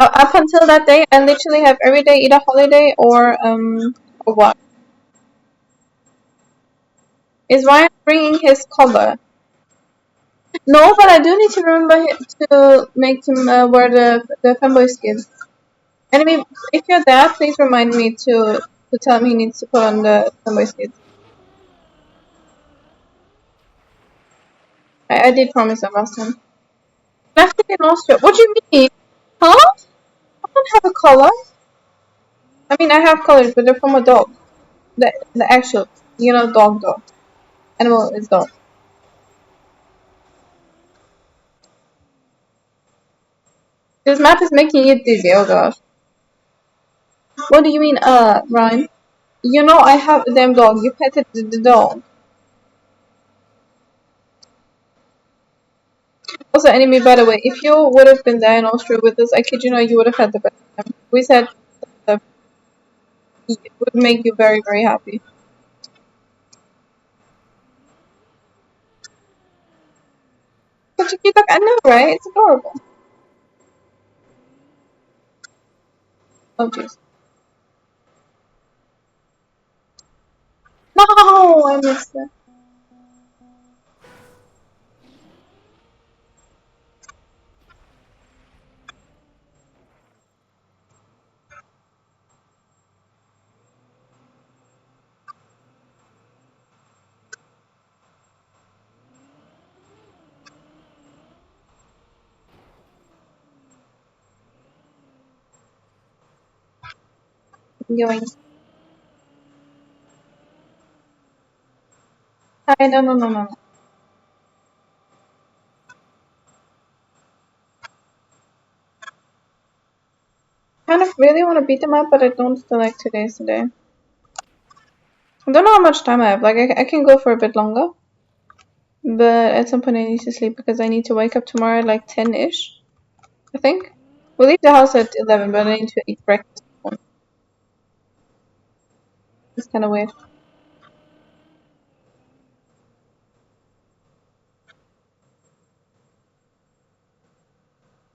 Up until that day, I literally have every day either holiday or what? Is Ryan bringing his collar? No, but I do need to remember to make him wear the fanboy skins. And I mean, if you're there, please remind me to tell him he needs to put on the fanboy skins. I did promise him last time. Left in Austria. What do you mean? Huh? I don't have a collar. I mean, I have collars, but they're from a dog. The actual, dog. Animal is dog. This map is making it dizzy. Oh gosh. What do you mean, Ryan? You know I have a damn dog. You petted the dog. Also, enemy, by the way, if you would have been there in Austria with us, I kid you not, you would have had the best time. We said that it would make you very, very happy. Such a cute dog. I know, right? It's adorable. Oh, jeez. No, I missed it. Going. I no. Kind of really want to beat them up, but I don't feel like today's the day. I don't know how much time I have. Like, I can go for a bit longer. But at some point I need to sleep because I need to wake up tomorrow at like 10-ish, I think. We'll leave the house at 11, but I need to eat breakfast. It's kind of weird. I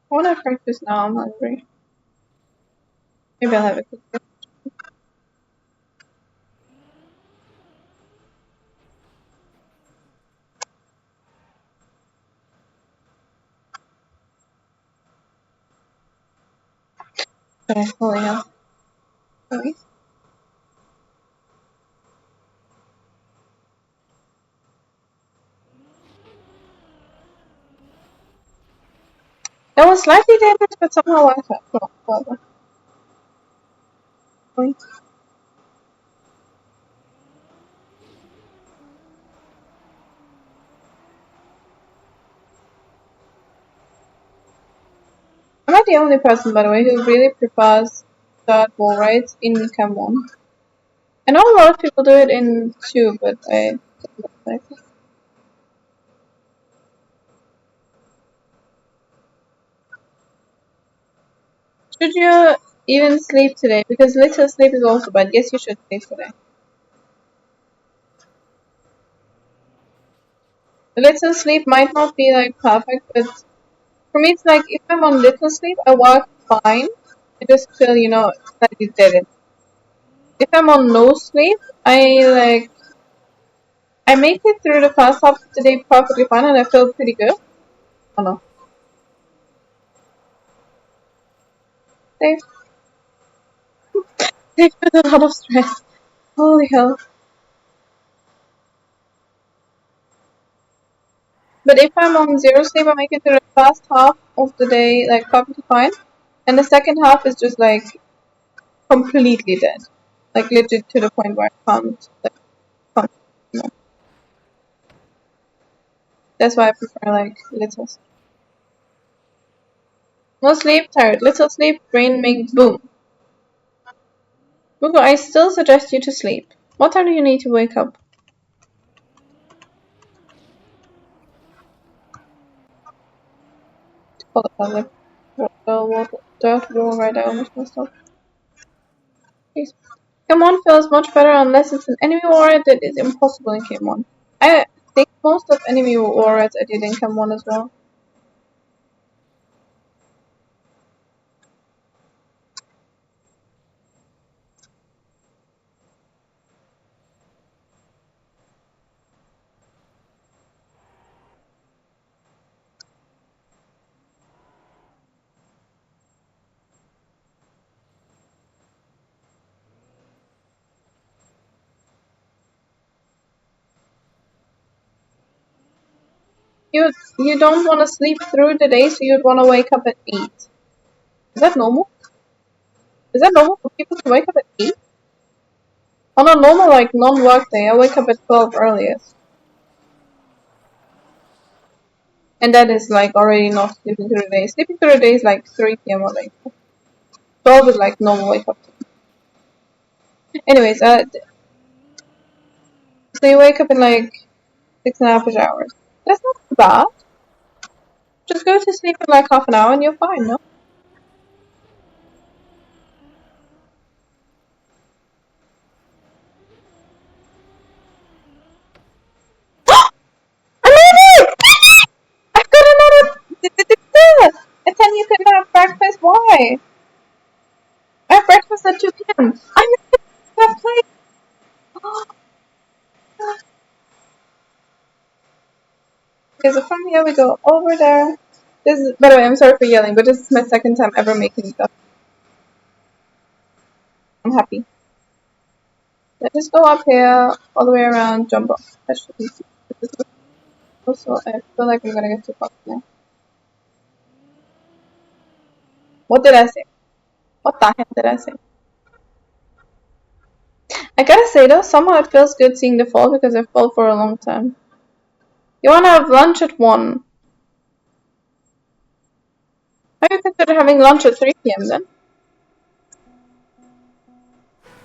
want to have breakfast now. I'm hungry. Maybe I'll have a cookie. Okay, holy hell. Sorry. That was slightly damaged, but somehow I felt whatever. Point. I'm not the only person, by the way, who really prefers start wall rides in Cam 1. I know a lot of people do it in 2, but I don't like it. Should you even sleep today? Because little sleep is also bad. Yes, you should sleep today. Little sleep might not be like perfect, but for me it's like if I'm on little sleep, I work fine. I just feel, slightly dead. If I'm on no sleep, I make it through the first half of the day perfectly fine and I feel pretty good. Oh no. They've got a lot of stress. Holy hell. But if I'm on zero sleep, I make it through the first half of the day like perfectly fine, and the second half is just like completely dead, like legit to the point where I can't like function. You know? That's why I prefer like little. No sleep, tired. Little sleep, brain make boom. Google, I still suggest you to sleep. What time do you need to wake up? Hold on, like, dirt wall right there, almost messed up. Please. K1 feels much better unless it's an enemy warrior that is impossible in K1. I think most of enemy warriors I did in K1 as well. You don't want to sleep through the day, so you'd want to wake up at 8. Is that normal? Is that normal for people to wake up at 8? On a normal, like, non-work day, I wake up at 12 earliest. And that is, like, already not sleeping through the day. Sleeping through the day is, like, 3 p.m. or like 12 is, like, normal wake up time. Anyways, so you wake up in, like, 6.5 hours. That's not bad. Just go to sleep in, like, half an hour and you're fine, no? I made it! I've got another... And then you couldn't have breakfast. Why? I have breakfast at 2 p.m. I made it! That place! Okay, so from here we go over there. This is, by the way, I'm sorry for yelling, but this is my second time ever making stuff. I'm happy. Let's just go up here, all the way around, jump off. That should be easy. Also, I feel like I'm gonna get too far now. What did I say? What the heck did I say? I gotta say though, somehow it feels good seeing the fall because I've fought for a long time. You wanna have lunch at 1. Have you considered having lunch at 3 p.m. then?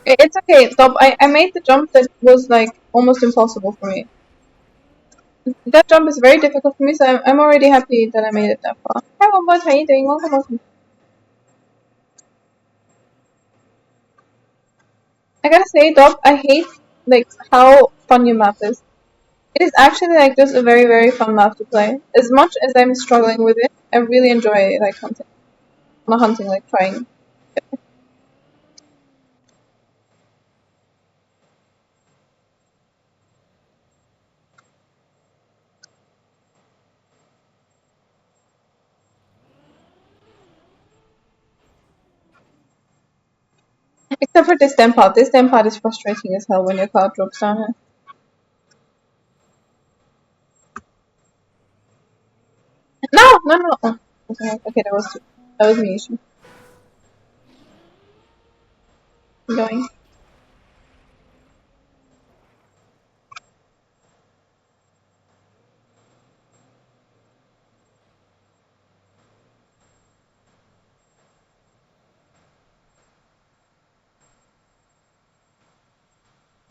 It's okay, stop. I made the jump that was like almost impossible for me. That jump is very difficult for me, so I'm already happy that I made it that far. Hi, Wombot, how are you doing? Welcome, welcome. I gotta say, Dob, I hate like how fun your map is. It is actually like just a very, very fun map to play. As much as I'm struggling with it, I really enjoy like hunting. Not hunting, like trying. Except for this damn part. This damn part is frustrating as hell when your card drops down here. No, no, no. Oh, okay, that was me issue. I'm going.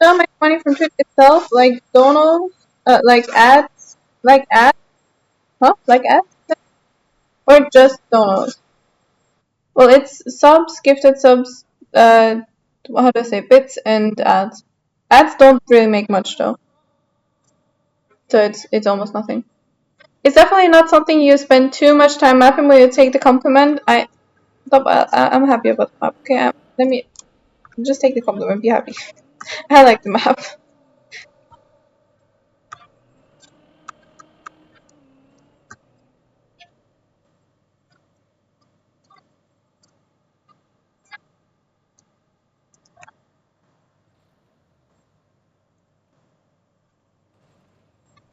Don't make money from Twitch itself, like Donald, like ads, huh? Like ads, or just Donald. Well, it's subs, gifted subs, how do I say, bits and ads. Ads don't really make much though, so it's almost nothing. It's definitely not something you spend too much time mapping when you take the compliment. I'm happy about the map. Okay, let me just take the compliment. Be happy. I like the map.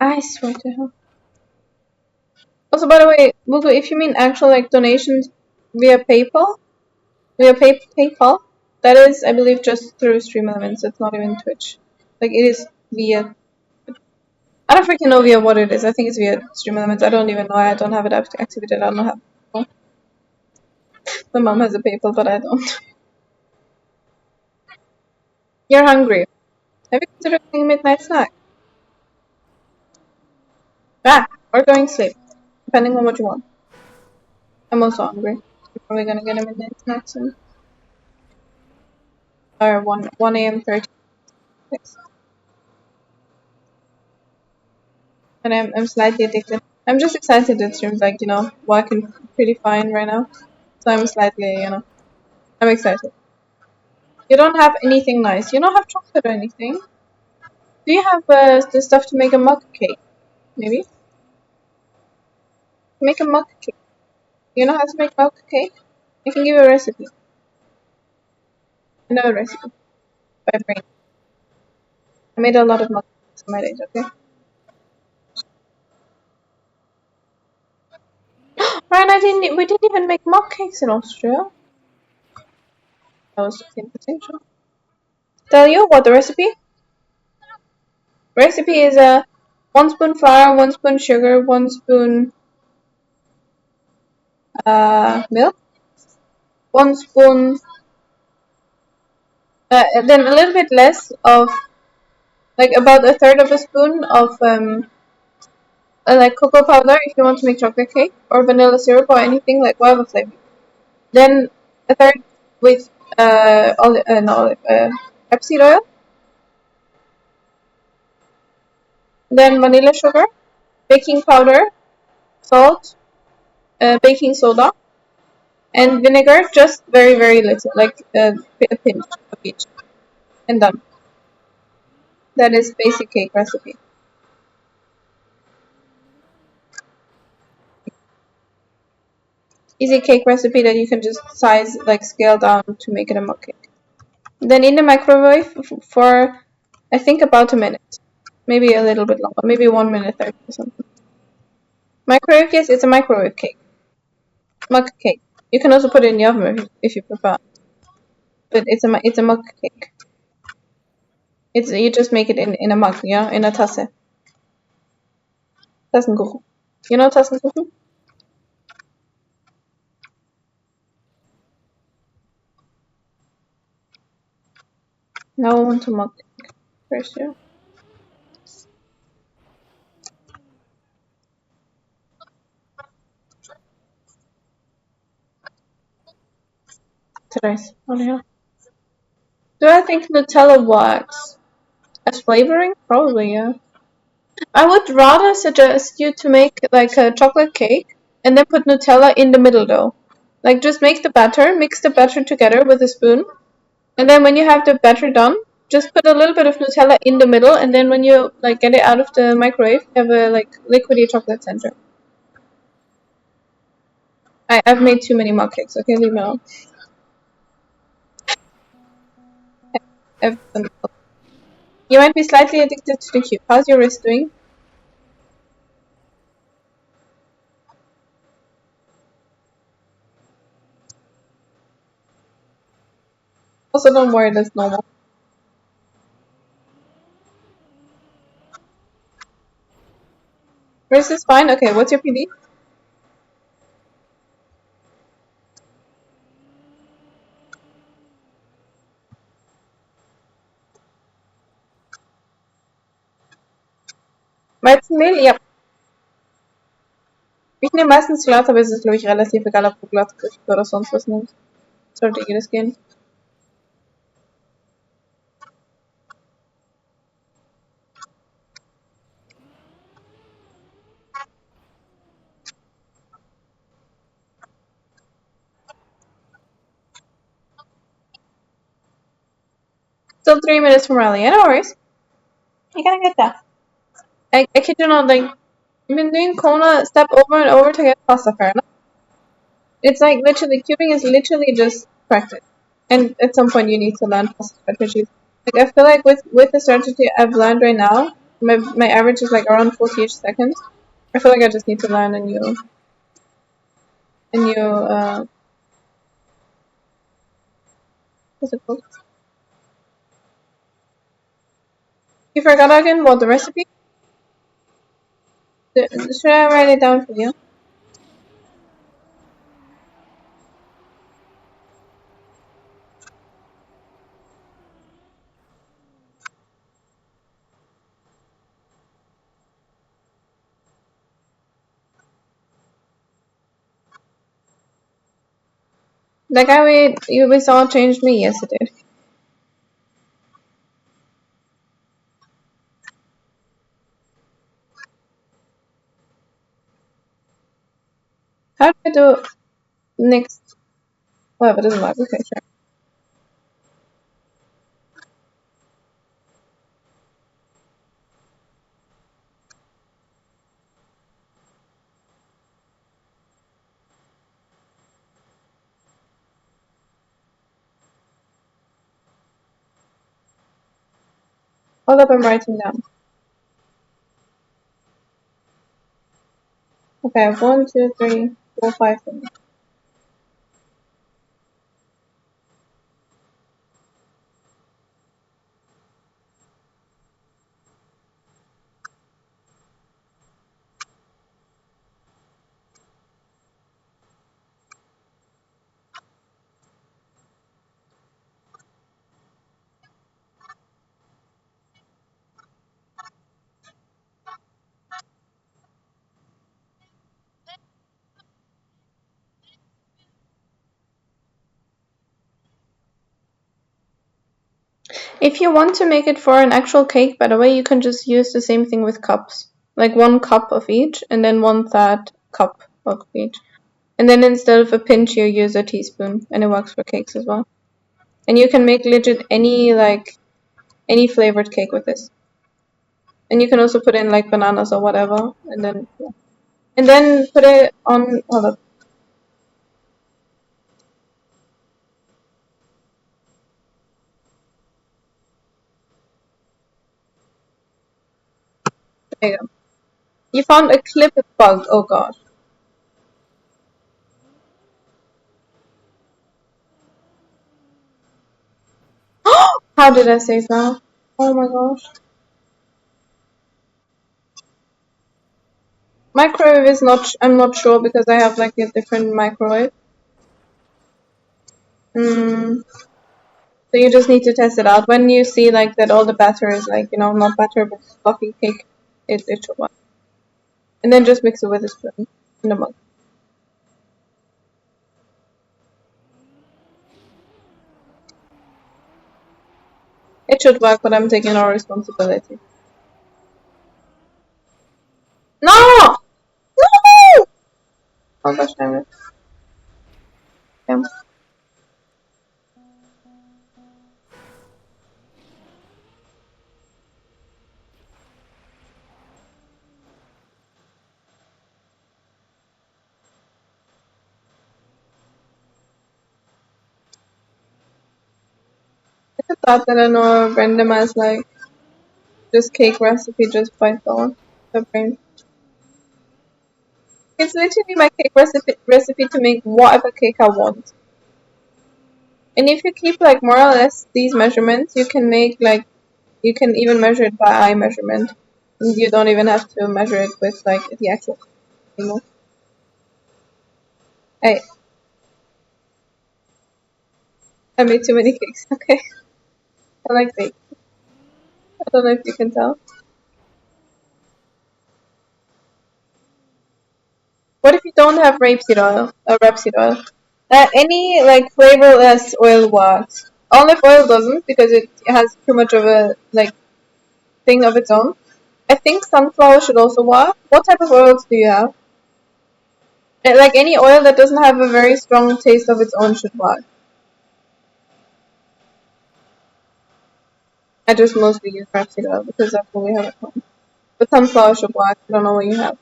I swear to hell. Also, by the way, Google, if you mean actual like donations via PayPal, PayPal, that is, I believe, just through Stream Elements. It's not even Twitch. Like it is via. I don't freaking know via what it is. I think it's via Stream Elements. I don't even know. I don't have it activated. I don't have. PayPal. My mom has a PayPal, but I don't. You're hungry. Have you considered having a midnight snack? Ah, or going to sleep, depending on what you want. I'm also hungry. We're probably gonna get a midnight snack soon. Or 1 a.m. 30. And I'm slightly addicted. I'm just excited that stream's like, working pretty fine right now. So I'm slightly, I'm excited. You don't have anything nice. You don't have chocolate or anything. Do you have the stuff to make a mug cake? Maybe? Make a mug cake. You know how to make mug cake? I can give you a recipe. I know a recipe. By brain. I made a lot of mug cakes in my days, okay? Ryan, we didn't even make mug cakes in Austria. That was just interesting. Tell you what the recipe? Recipe is 1 spoon flour, 1 spoon sugar, 1 spoon milk, 1 spoon, then a little bit less of, like about a third of a spoon of like cocoa powder if you want to make chocolate cake, or vanilla syrup or anything, like whatever flavor. Then a third with Pepsi oil. Then vanilla sugar, baking powder, salt, baking soda, and vinegar, just very, very little, like a pinch of each, and done. That is basic cake recipe. Easy cake recipe that you can just scale down to make it a mug cake. Then in the microwave for, I think, about a minute. Maybe a little bit longer, maybe 1 minute 30 or something. Microwave, yes, it's a microwave cake. Mug cake. You can also put it in the oven if you prefer. But it's a mug cake. You just make it in a mug, in a tasse. Tassenkuchen. You know Tassenkuchen? Now I want to mug cake first, yeah. Today's. Oh yeah. Do I think Nutella works as flavoring? Probably, yeah. I would rather suggest you to make like a chocolate cake and then put Nutella in the middle though. Like just make the batter, mix the batter together with a spoon, and then when you have the batter done, just put a little bit of Nutella in the middle, and then when you get it out of the microwave, you have a liquidy chocolate center. I've made too many mug cakes, okay, leave me alone. You might be slightly addicted to the cube. How's your wrist doing? Also, don't worry, that's normal. Wrist is fine? Okay, what's your PD? Weizenmehl? Ja. Ich nehme meistens glatt, aber es ist, glaube ich, relativ egal, ob du glatt oder sonst was nimmst. Sollte jedes gehen. Still 3 minutes from rally. Yeah, no worries. You're gonna get that. I kid you not, I've been doing Kona step over and over to get pasta fair enough. It's literally, cubing is literally just practice. And at some point you need to learn pasta strategies. I feel like with the strategy I've learned right now, my average is around 40-ish seconds. I feel like I just need to learn a new And you what's it called? You forgot again what the recipe? Should I write it down for you? The guy we saw changed me. Yes, it did. How do I do next? Whatever, doesn't matter. Okay, sure. Hold up, I'm writing down. Okay, 1, 2, 3, 4, 5 things. If you want to make it for an actual cake, by the way, you can just use the same thing with cups. Like 1 cup of each, and then 1/3 cup of each. And then instead of a pinch, you use a teaspoon, and it works for cakes as well. And you can make legit any flavored cake with this. And you can also put in like bananas or whatever, and then yeah. And then put it on. Hold up. There you go. You found a clip bug. Oh gosh. How did I save that? Oh my gosh. Microwave is not. I'm not sure because I have like a different microwave. Mm. So you just need to test it out. When you see like that all the batter is like, not batter but fluffy cake, it should work. And then just mix it with a spoon in the mug. It should work, but I'm taking no responsibility. No! No! Oh gosh, damn it. Damn. I just thought that I know random as like just cake recipe just by phone. The brain. It's literally my cake recipe to make whatever cake I want. And if you keep like more or less these measurements, you can make like you can even measure it by eye measurement. And you don't even have to measure it with like the actual anymore. Hey, I made too many cakes. Okay, I like cake. I don't know if you can tell. What if you don't have rapeseed oil? Rapeseed oil. Any like flavorless oil works. Olive oil doesn't because it has too much of a like thing of its own. I think sunflower should also work. What type of oils do you have? Like any oil that doesn't have a very strong taste of its own should work. I just mostly use rapeseed oil because that's what we have at home. But sunflower should work. I don't know what you have.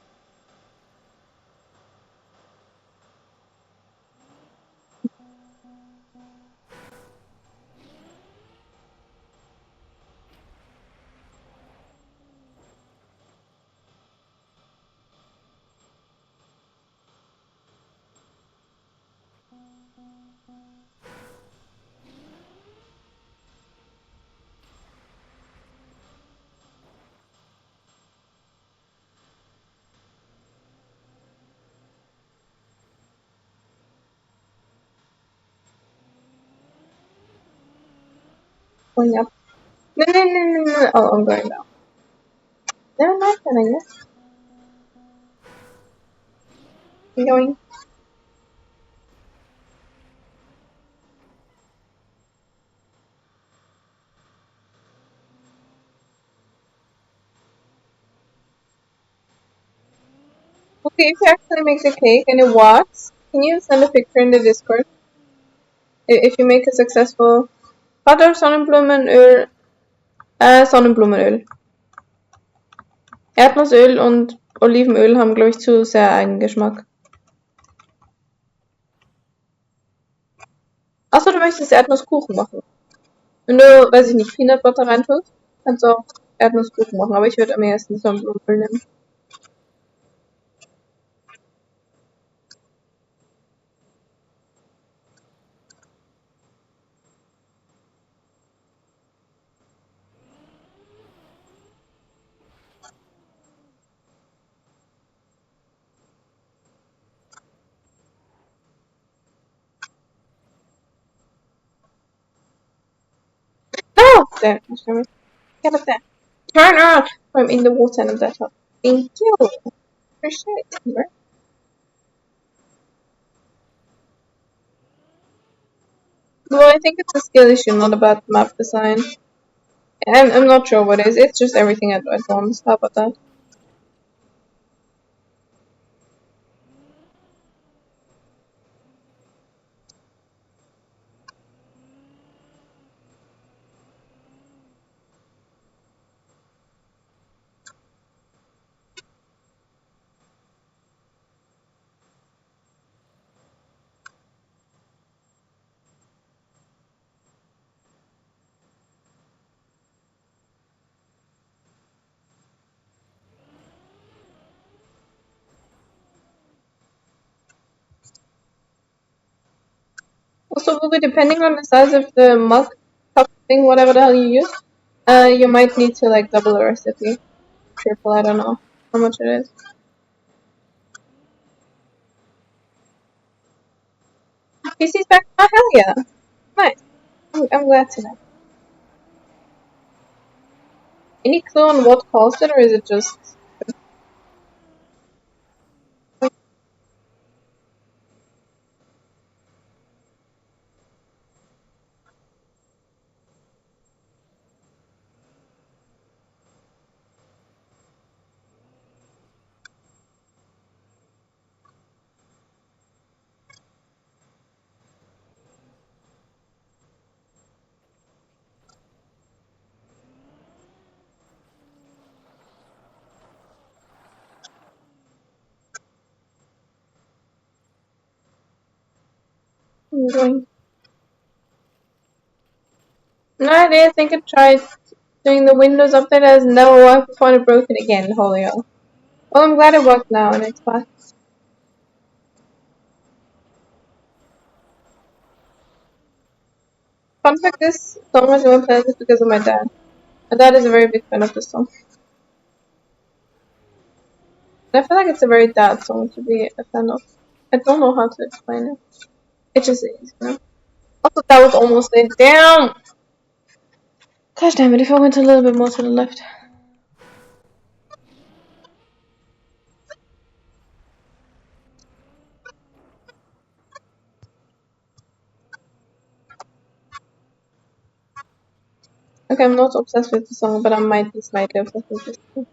Going up. No, no, no, no, no. Oh, I'm going down. Never mind then, I guess. I'm going. Okay, if you actually make the cake and it works, can you send a picture in the Discord? If you make a successful butter, Sonnenblumenöl, Sonnenblumenöl. Erdnussöl und Olivenöl haben, glaube ich, zu sehr Eigengeschmack. Achso, du möchtest Erdnusskuchen machen. Wenn du, weiß ich nicht, Peanut Butter reintust, kannst du auch Erdnusskuchen machen, aber ich würde am ehesten Sonnenblumenöl nehmen. No! There, get up there. Turn on! I'm in the water and I'm that up. Thank you. Appreciate it, Amber. Well, I think it's a skill issue, not about map design. I'm not sure what it is. It's just everything at once. How about that? Also, Google, depending on the size of the mug, cup thing, whatever the hell you use, you might need to like double the recipe. Triple, I don't know how much it is. PC's back. Oh, hell yeah. Nice. I'm glad to know. Any clue on what caused it, or is it just... Going? No idea. I think I tried doing the Windows update as no, I found it broken again. Holy hell. Well, I'm glad it worked now and it's fine. Fun fact, this song was only played because of my dad. My dad is a very big fan of this song. And I feel like it's a very dad song to be a fan of. I don't know how to explain it. It just is, you know? Also, that was almost it. Damn! Gosh damn it, if I went a little bit more to the left. Okay, I'm not obsessed with the song, but I might be slightly obsessed with this song.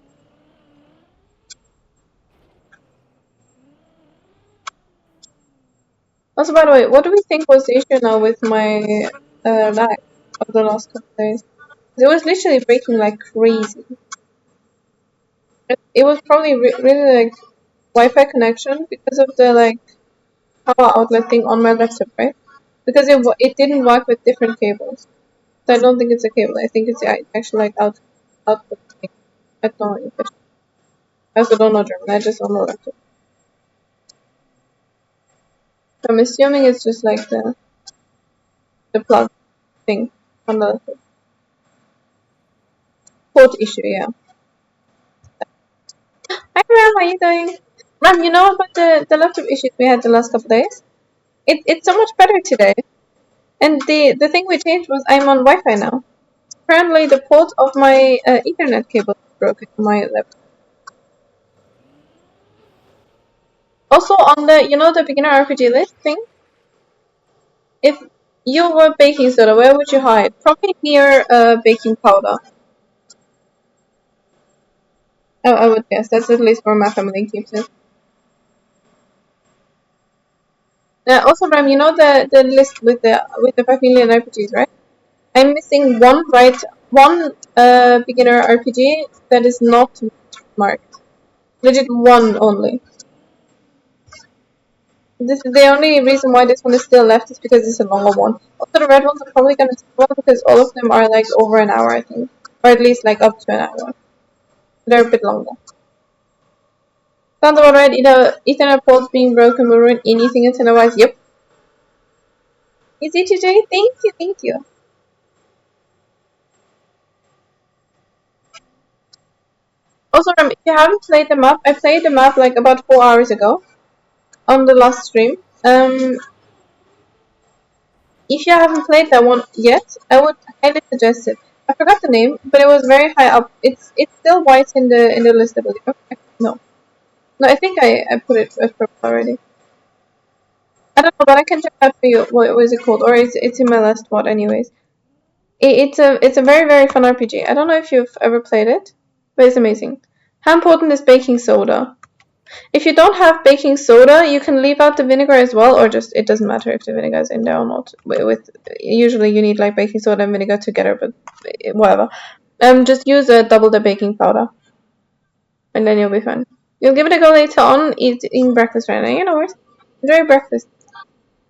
Also, by the way, what do we think was the issue now with my lag of the last couple days? It was literally breaking like crazy. It was probably really like Wi-Fi connection because of the like power outlet thing on my laptop, right? Because it didn't work with different cables. So I don't think it's a cable. I think it's the actual like output thing. I don't know. I also don't know German. I just don't know laptop. So I'm assuming it's just like the plug thing on the port issue. Yeah. Hi, Ram. How you doing? Ram, you know about the laptop issues we had the last couple days? It's so much better today. And the thing we changed was I'm on Wi-Fi now. apparently the port of my Ethernet cable is broken on my laptop. Also, on the the beginner RPG list thing, if you were baking soda, where would you hide? Probably near baking powder. I would guess that's at least where my family keeps it. Also, Ram, you know the list with the 5 million RPGs, right? I'm missing one beginner RPG that is not marked. Legit one only. The only reason why this one is still left is because it's a longer one. Also, the red ones are probably gonna struggle because all of them are like over an hour, I think, or at least like up to an hour. They're a bit longer. Sounds about right. Ethernet ports being broken will ruin anything antenna-wise. Yep. Easy to do. Thank you, thank you. Also, if you haven't played the map, I played the map like about 4 hours ago on the last stream. If you haven't played that one yet, I would highly suggest it. I forgot the name, but it was very high up. It's still white in the list, I believe. Okay. No, I think I put it as purple already. I don't know, but I can check out for you. What was it called? Or it's in my last one, anyways. It's a very very fun RPG. I don't know if you've ever played it, but it's amazing. How important is baking soda? If you don't have baking soda, you can leave out the vinegar as well, or just it doesn't matter if the vinegar is in there or not. With usually you need like baking soda and vinegar together, but whatever. Just use double the baking powder, and then you'll be fine. You'll give it a go later on eating breakfast right now. You know what? Enjoy breakfast.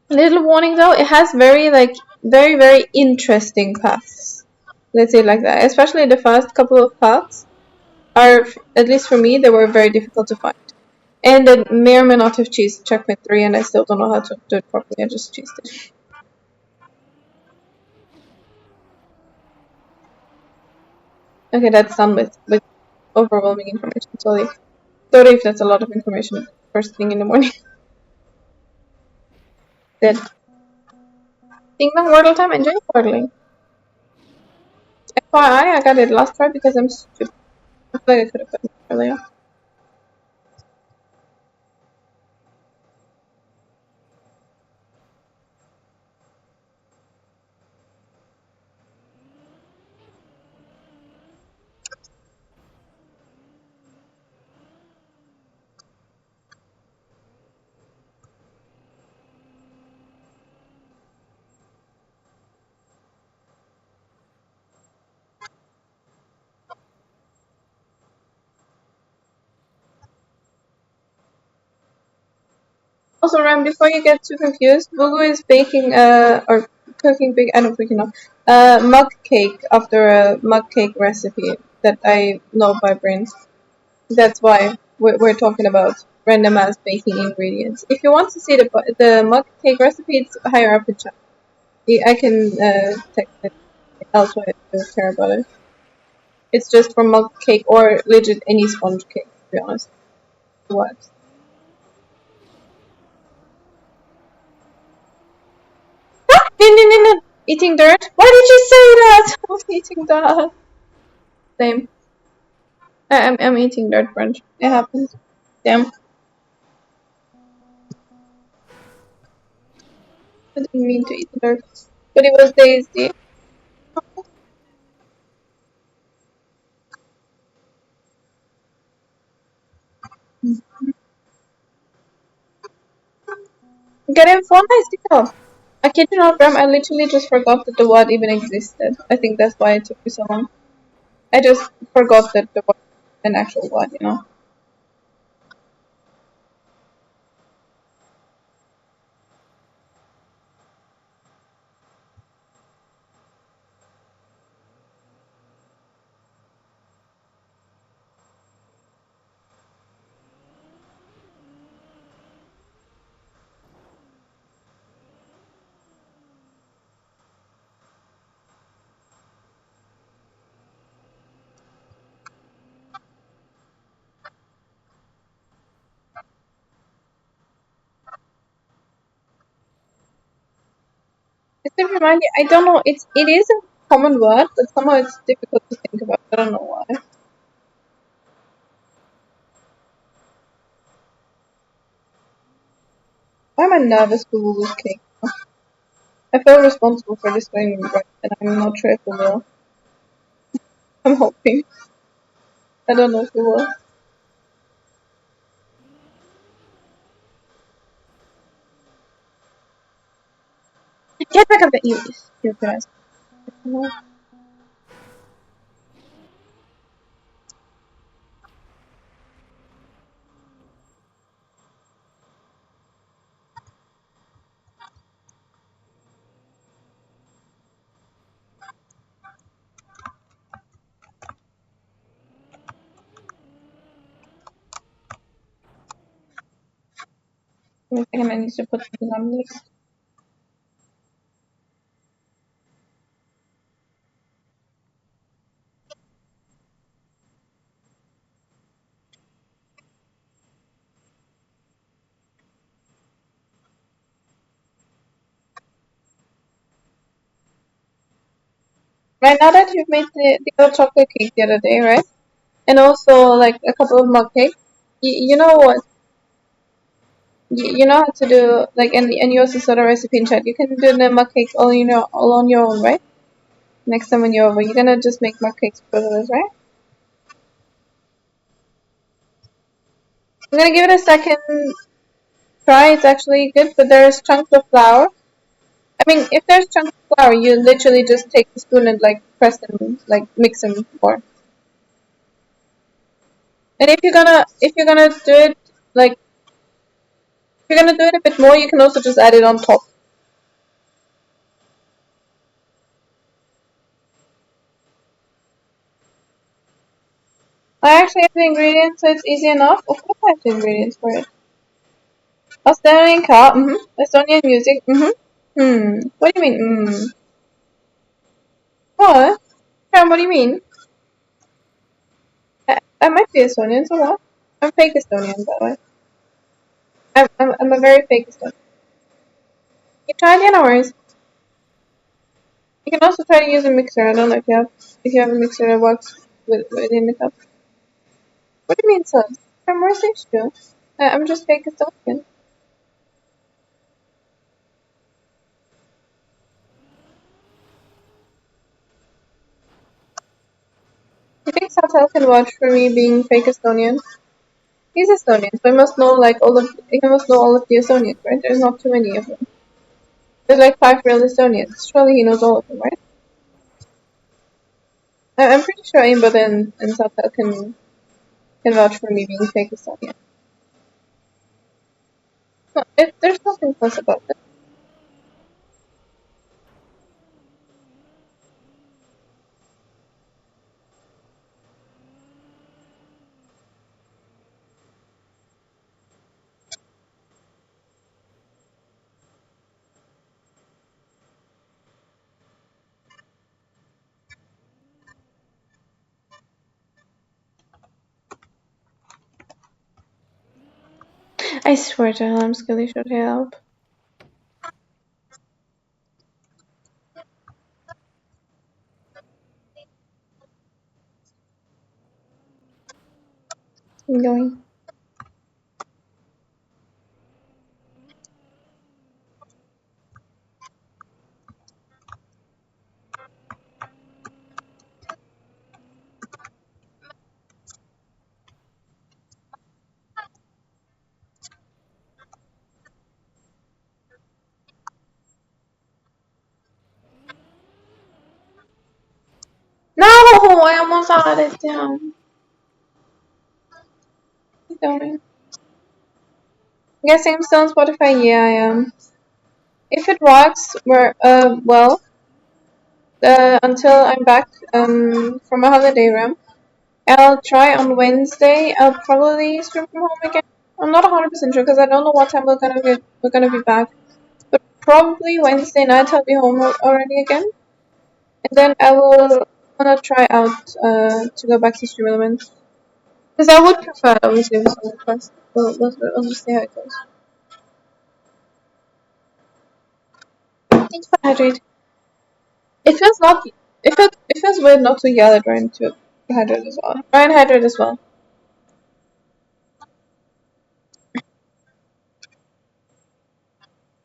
Little warning though, it has very very interesting paths. Let's say it like that. Especially the first couple of paths are, at least for me, they were very difficult to find. And I may or may not have cheesed checkmate 3, and I still don't know how to do it properly. I just cheesed it. Okay, that's done with overwhelming information. Sorry if that's a lot of information first thing in the morning. Dead. Kingdom Wordle time, enjoy Wordling. FYI, I got it last try because I'm stupid. I feel like I could have gotten it earlier. Also, Ram, before you get too confused, Bugu is baking or cooking big. I don't freaking know. Mug cake after a mug cake recipe that I know by brains. That's why we're talking about random ass baking ingredients. If you want to see the mug cake recipe, it's higher up in chat. I can text it elsewhere if you care about it. It's just for mug cake or legit any sponge cake, to be honest. What? No, no, no, no. Eating dirt? Why did you say that? I'm eating dirt. Same. I'm eating dirt brunch. It happens. Damn. I didn't mean to eat the dirt. But it was tasty. Get him for nice stuff. I kid you not, Bram, I literally just forgot that the word even existed. I think that's why it took me so long. I just forgot that there was an actual word. Just to remind you, I don't know, it isn't common word, but somehow it's difficult to think about. I don't know why. Why am I nervous for Lulu's cake? I feel responsible for this going right, and I'm not sure if it will. I'm hoping. I don't know if it will. Get back up at you, you guys. I think I need to put something on this. Right now that you've made the other chocolate cake the other day, right? And also like a couple of mug cakes. You know what? You know how to do like and you also saw the recipe in chat. You can do the mug cakes all on your own, right? Next time when you're over, you're gonna just make mug cakes for those, right? I'm gonna give it a second try. It's actually good, but there's chunks of flour. I mean, if there's chunks of flour, you literally just take the spoon and like press them, like mix them more. And if you're gonna do it like if you're gonna do it a bit more, you can also just add it on top. I actually have the ingredients, so it's easy enough. Of course, I have the ingredients for it. Estonian car, Estonian music, What do you mean, What? Sam, what do you mean? I might be Estonian, so what? I'm fake Estonian, by the way. I'm a very fake Estonian. You try the hours. You can also try to use a mixer. I don't know if you have a mixer that works within the cup. What do you mean, son? I'm racist too. I'm just fake Estonian. You think Satel can watch for me being fake Estonian? He's Estonian, so he must know all of the Estonians, right? There's not too many of them. There's like 5 real Estonians. Surely he knows all of them, right? I'm pretty sure Aimbot and Satel can vouch for me being fake Estonian. No, there's nothing close about it. I swear to hell, I'm Skilly should help. I'm going. No! I almost had it down. I'm going. Guessing I'm still on Spotify? Yeah, I am. If it works, until I'm back from a holiday room, I'll try on Wednesday. I'll probably stream from home again. I'm not 100% sure because I don't know what time we're gonna be back. But probably Wednesday night I'll be home already again, and then I will wanna try out to go back to stream elements because I would prefer obviously with someone first. We'll just see how it goes. Thanks for hydrate. It feels lucky. it feels weird not to yell at Ryan to hydrate as well. Ryan, hydrate as well.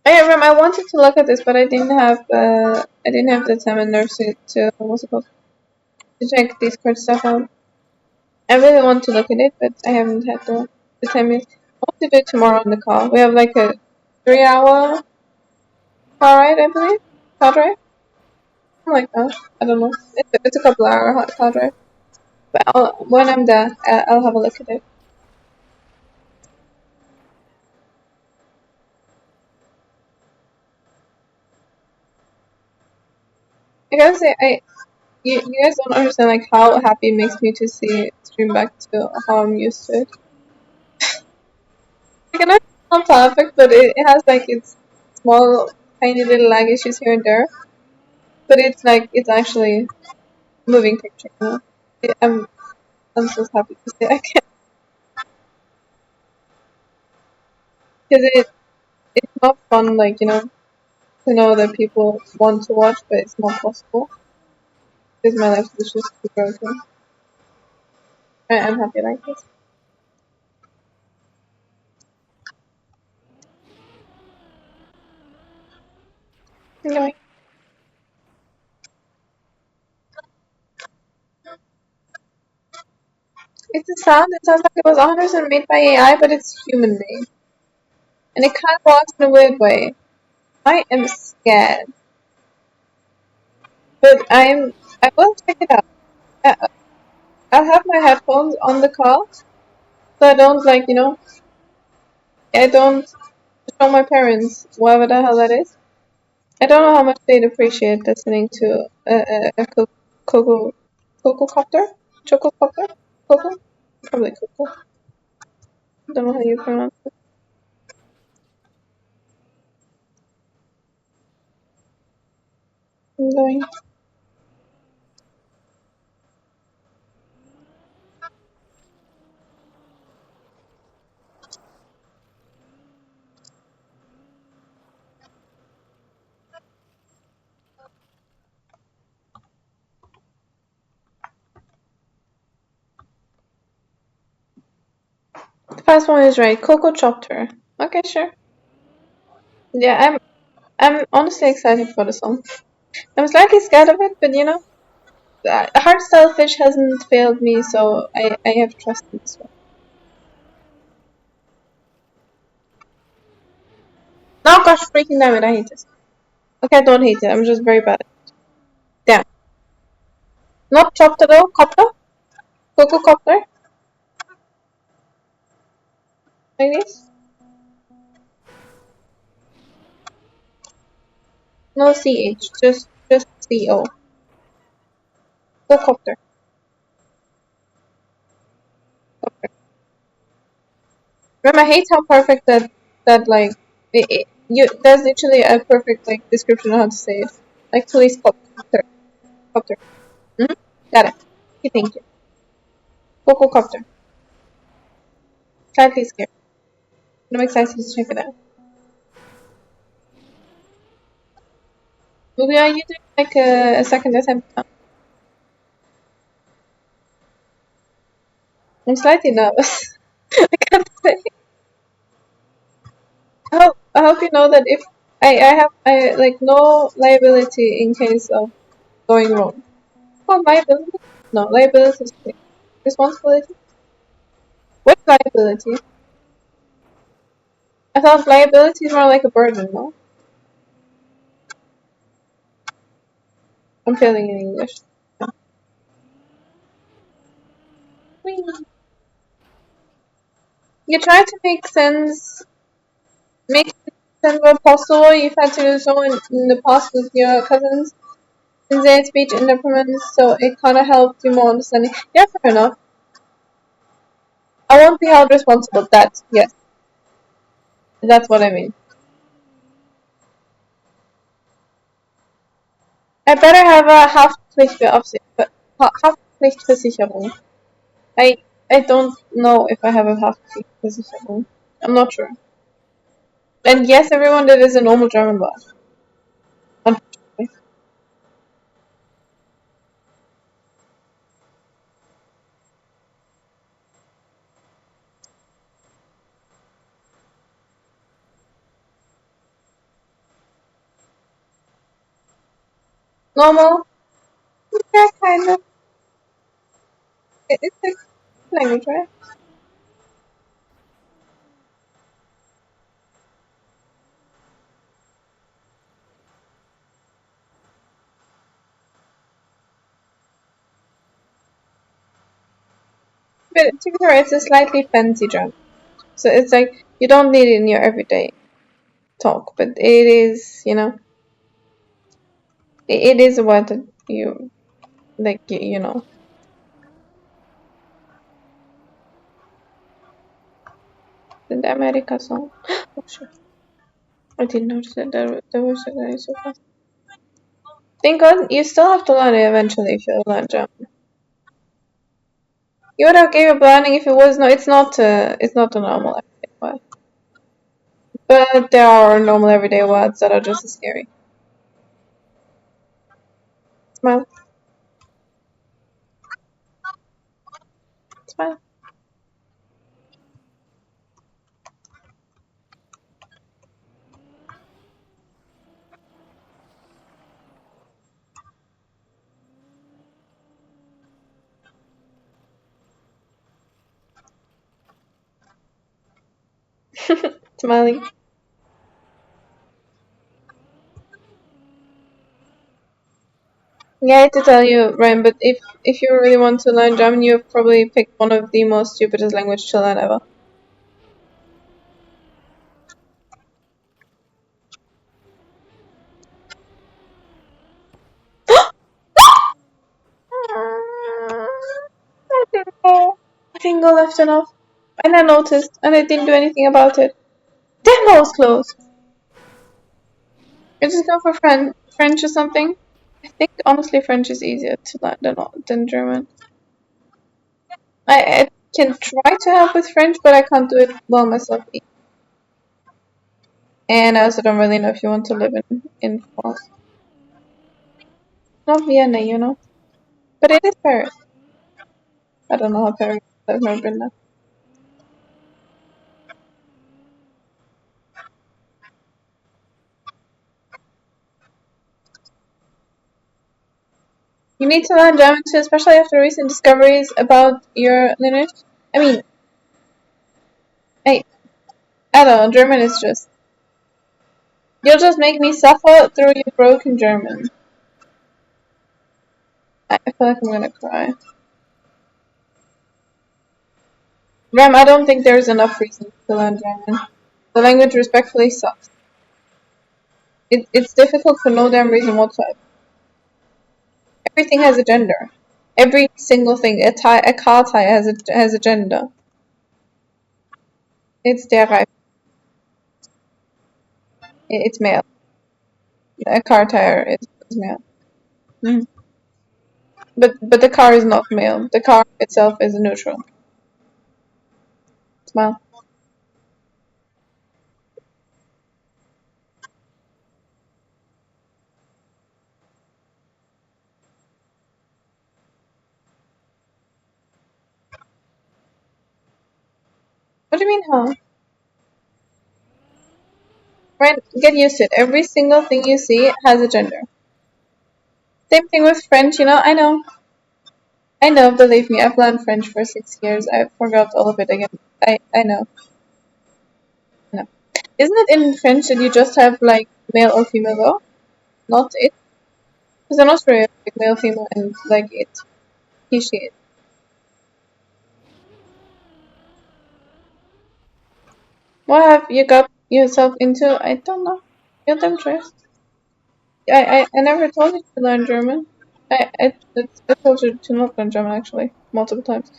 I remember I wanted to look at this, but I didn't have the time and nerve to what's it called, to check Discord stuff out. I really want to look at it, but I haven't had the time yet. I want to do it tomorrow on the call. We have like a 3 hour car ride, I believe. Car drive? Something like that. I don't know. It's a couple hour car drive. But when I'm there, I'll have a look at it. I gotta say, you guys don't understand like how happy it makes me to see it stream back to how I'm used to it. Like, I know it's not perfect, but it has like its small, tiny little lag issues here and there. But it's like it's actually moving picture. You know? I'm so happy to say I can, because it's not fun like to know that people want to watch, but it's not possible because my life is just too broken. I'm happy like this. Anyway, it's a sound. It sounds like it was 100% made by AI, but it's human made, and it kind of walks in a weird way. I am scared, but I will check it out. I, I'll have my headphones on the car, so I don't I don't show my parents whatever the hell that is. I don't know how much they'd appreciate listening to a cocoa cocoa copter, choco copter, cocoa, probably cocoa. I don't know how you pronounce it. I'm going. The first one is right. Cocoa chopter. Okay, sure. Yeah, I'm honestly excited for the song. I'm slightly scared of it, but hardstyle fish hasn't failed me, so I have trust in this one. No, gosh, freaking damn it, I hate this. Okay, I don't hate it. I'm just very bad at it. Damn. Not chopter though. Copter. Cocoa copter. Like this. No ch. Just co. Cocoa copter. Remember, I hate how perfect that like there's literally a perfect like description of how to say it. Like police copter. Copter. Mm-hmm. Got it. Okay, thank you. Cocoa copter. Slightly scared. But I'm excited to check it out. Maybe are you doing like a second attempt now? I'm slightly nervous. I can't say. I hope you know that if I have like no liability in case of going wrong. Oh, liability? No, liability is okay. Responsibility? What liability? I thought liability is more like a burden, no? I'm failing in English. Yeah. Whee! You try to make sense where possible. You've had to do so in the past with your cousins in their speech implements, so it kind of helped you more understanding. Yeah, fair enough. I won't be held responsible. Yes, that's what I mean. I better have a Haftpflichtversicherung. I I don't know if I have a Haftpflichtversicherung. I'm not sure. And yes, everyone that is a normal German bus. Unfortunately. Normal? Yeah, kind of. It's a language, right? But to be fair, it's a slightly fancy German. So it's like, you don't need it in your everyday talk, but it is, it is a word that you, like, you know. The America song. Oh, shit. I didn't notice that there was a guy so fast. Thank God, you still have to learn it eventually if you learn German. You would have gave up learning if it was no. It's not a normal everyday word. But there are normal everyday words that are just as scary. Smile, smile. Smiling. Yeah, I hate to tell you, Ryan, but if you really want to learn German, you've probably picked one of the most stupidest language to learn ever. I didn't go. I didn't go left enough. And I noticed, and I didn't do anything about it. Damn, that was close. You just go for French or something. I think honestly French is easier to learn than German. I can try to help with French, but I can't do it well myself. And I also don't really know if you want to live in France. Not Vienna, But it is Paris. I don't know how Paris is. I've never been there. You need to learn German too, especially after recent discoveries about your lineage. I mean, I, I don't know, German is just... You'll just make me suffer through your broken German. I feel like I'm gonna cry. Ram, I don't think there's enough reason to learn German. The language respectfully sucks. It's difficult for no damn reason whatsoever. Everything has a gender. Every single thing. A car tire has a gender. It's der Reifen. It's male. A car tire is male. Mhm. But the car is not male. The car itself is neutral. Smile. What do you mean, huh? Right, get used to it. Every single thing you see has a gender. Same thing with French, I know. I know, believe me, I've learned French for 6 years. I forgot all of it again. I know. I know. Isn't it in French that you just have like male or female though? Not it? Because in Australia, like male, female, and like it. He, she, it. What have you got yourself into? I don't know. Your damn choice. I never told you to learn German. I told you to not learn German actually, multiple times.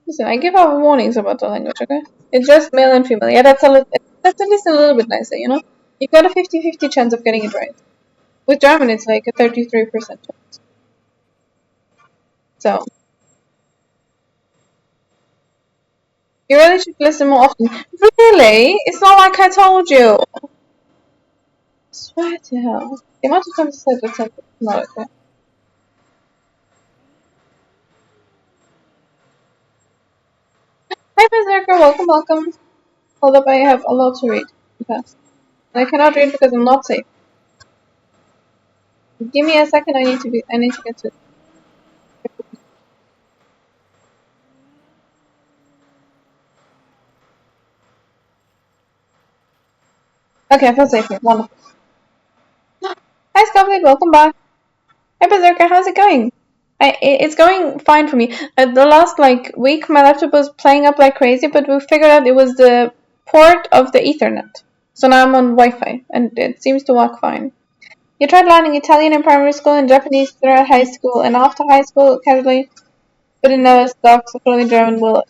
Listen, I give out warnings about the language, okay? It's just male and female. Yeah, that's at least a little bit nicer. You got a 50-50 chance of getting it right. With German, it's like a 33% chance. So, you really should listen more often. Really? It's not like I told you. Swear to hell. The amount of times I said that sentence is not okay. Hi, Berserker. Welcome, welcome. Hold up, I have a lot to read. Okay. I cannot read because I'm not safe. Give me a second. I need to get to it. Okay, I feel safer. Wonderful. Hi, Scotland. Welcome back. Hey, Berserker. How's it going? It's going fine for me. The last week, my laptop was playing up like crazy, but we figured out it was the port of the Ethernet. So now I'm on Wi-Fi, and it seems to work fine. You tried learning Italian in primary school and Japanese throughout high school, and after high school, casually, but it never stuck. So fluent German will,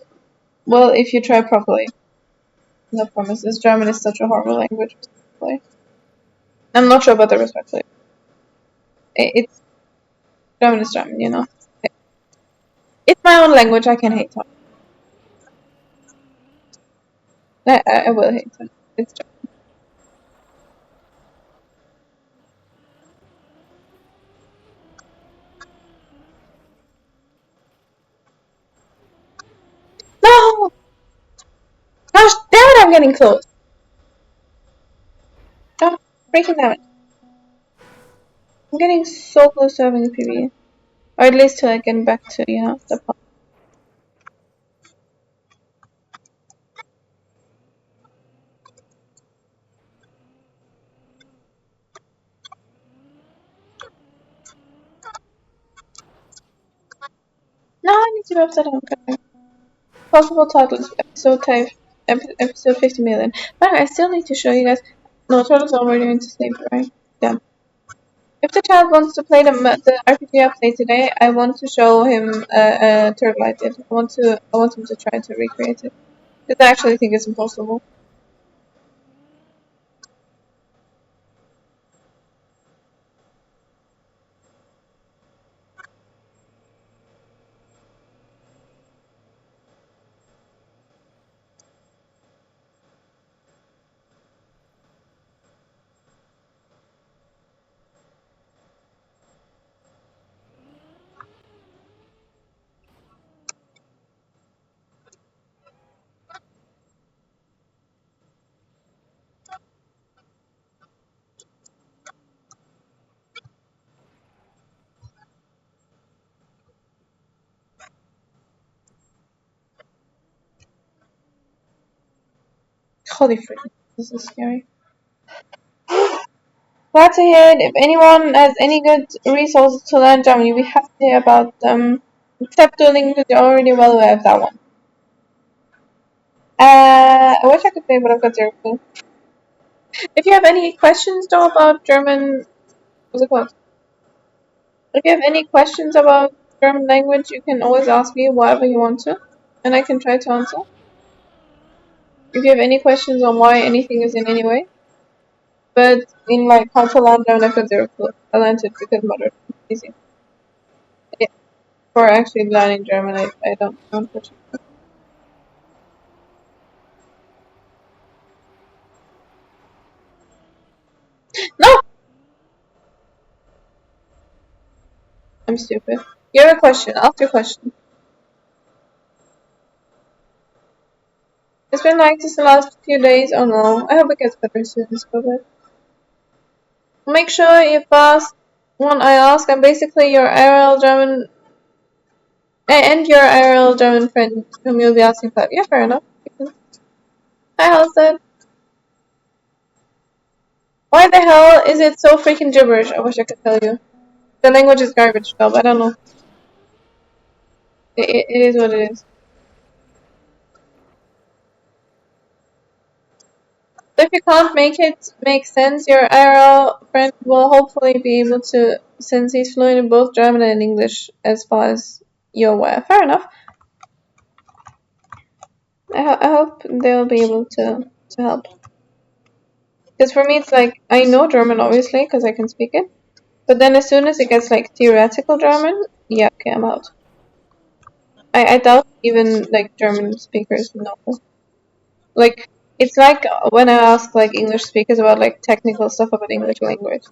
well, if you try properly. No promises. German is such a horrible language. Respectfully. I'm not sure about the respectfully. It's German is German, you know. It's my own language. I can hate it. I will hate it. It's German. No! Gosh, damn it! I'm getting close. God, freaking damn it! I'm getting so close to having a PB, or at least to getting back to the. No, I need to be upside down. Okay. Possible titles, episode 50 million. But I still need to show you guys. No, titles already into sleep, right? Yeah. If the child wants to play the RPG I played today, I want to show him a turtle I did. I want him to try to recreate it. Because I actually think it's impossible. Holy freak, this is scary. Glad to hear it. If anyone has any good resources to learn German, we have to hear about them. Except Duolingo, because you're already well aware of that one. I wish I could say, but I've got zero clue. If you have any questions though about German, what's it called? If you have any questions about German language, you can always ask me whatever you want to, and I can try to answer. If you have any questions on why anything is in any way, but in how to learn German, I've got zero clue. I learned it because mother easy. Yeah, for actually learning German, I don't know, unfortunately. No, I'm stupid. You have a question. Ask your question. It's been like this the last few days. Oh no, I hope it gets better soon. But make sure if ask one I ask, I'm basically your IRL German and your IRL German friend whom you'll be asking about. Yeah, fair enough. Hi, Halstead. Why the hell is it so freaking gibberish? I wish I could tell you. The language is garbage, Bob. I don't know. It is what it is. So if you can't make it make sense, your IRL friend will hopefully be able to, since he's fluent in both German and English, as far as you're aware. Fair enough. I hope they'll be able to help. Because for me, it's I know German, obviously, because I can speak it. But then as soon as it gets theoretical German, yeah, okay, I'm out. I doubt even German speakers know. It's like when I ask English speakers about technical stuff about English language.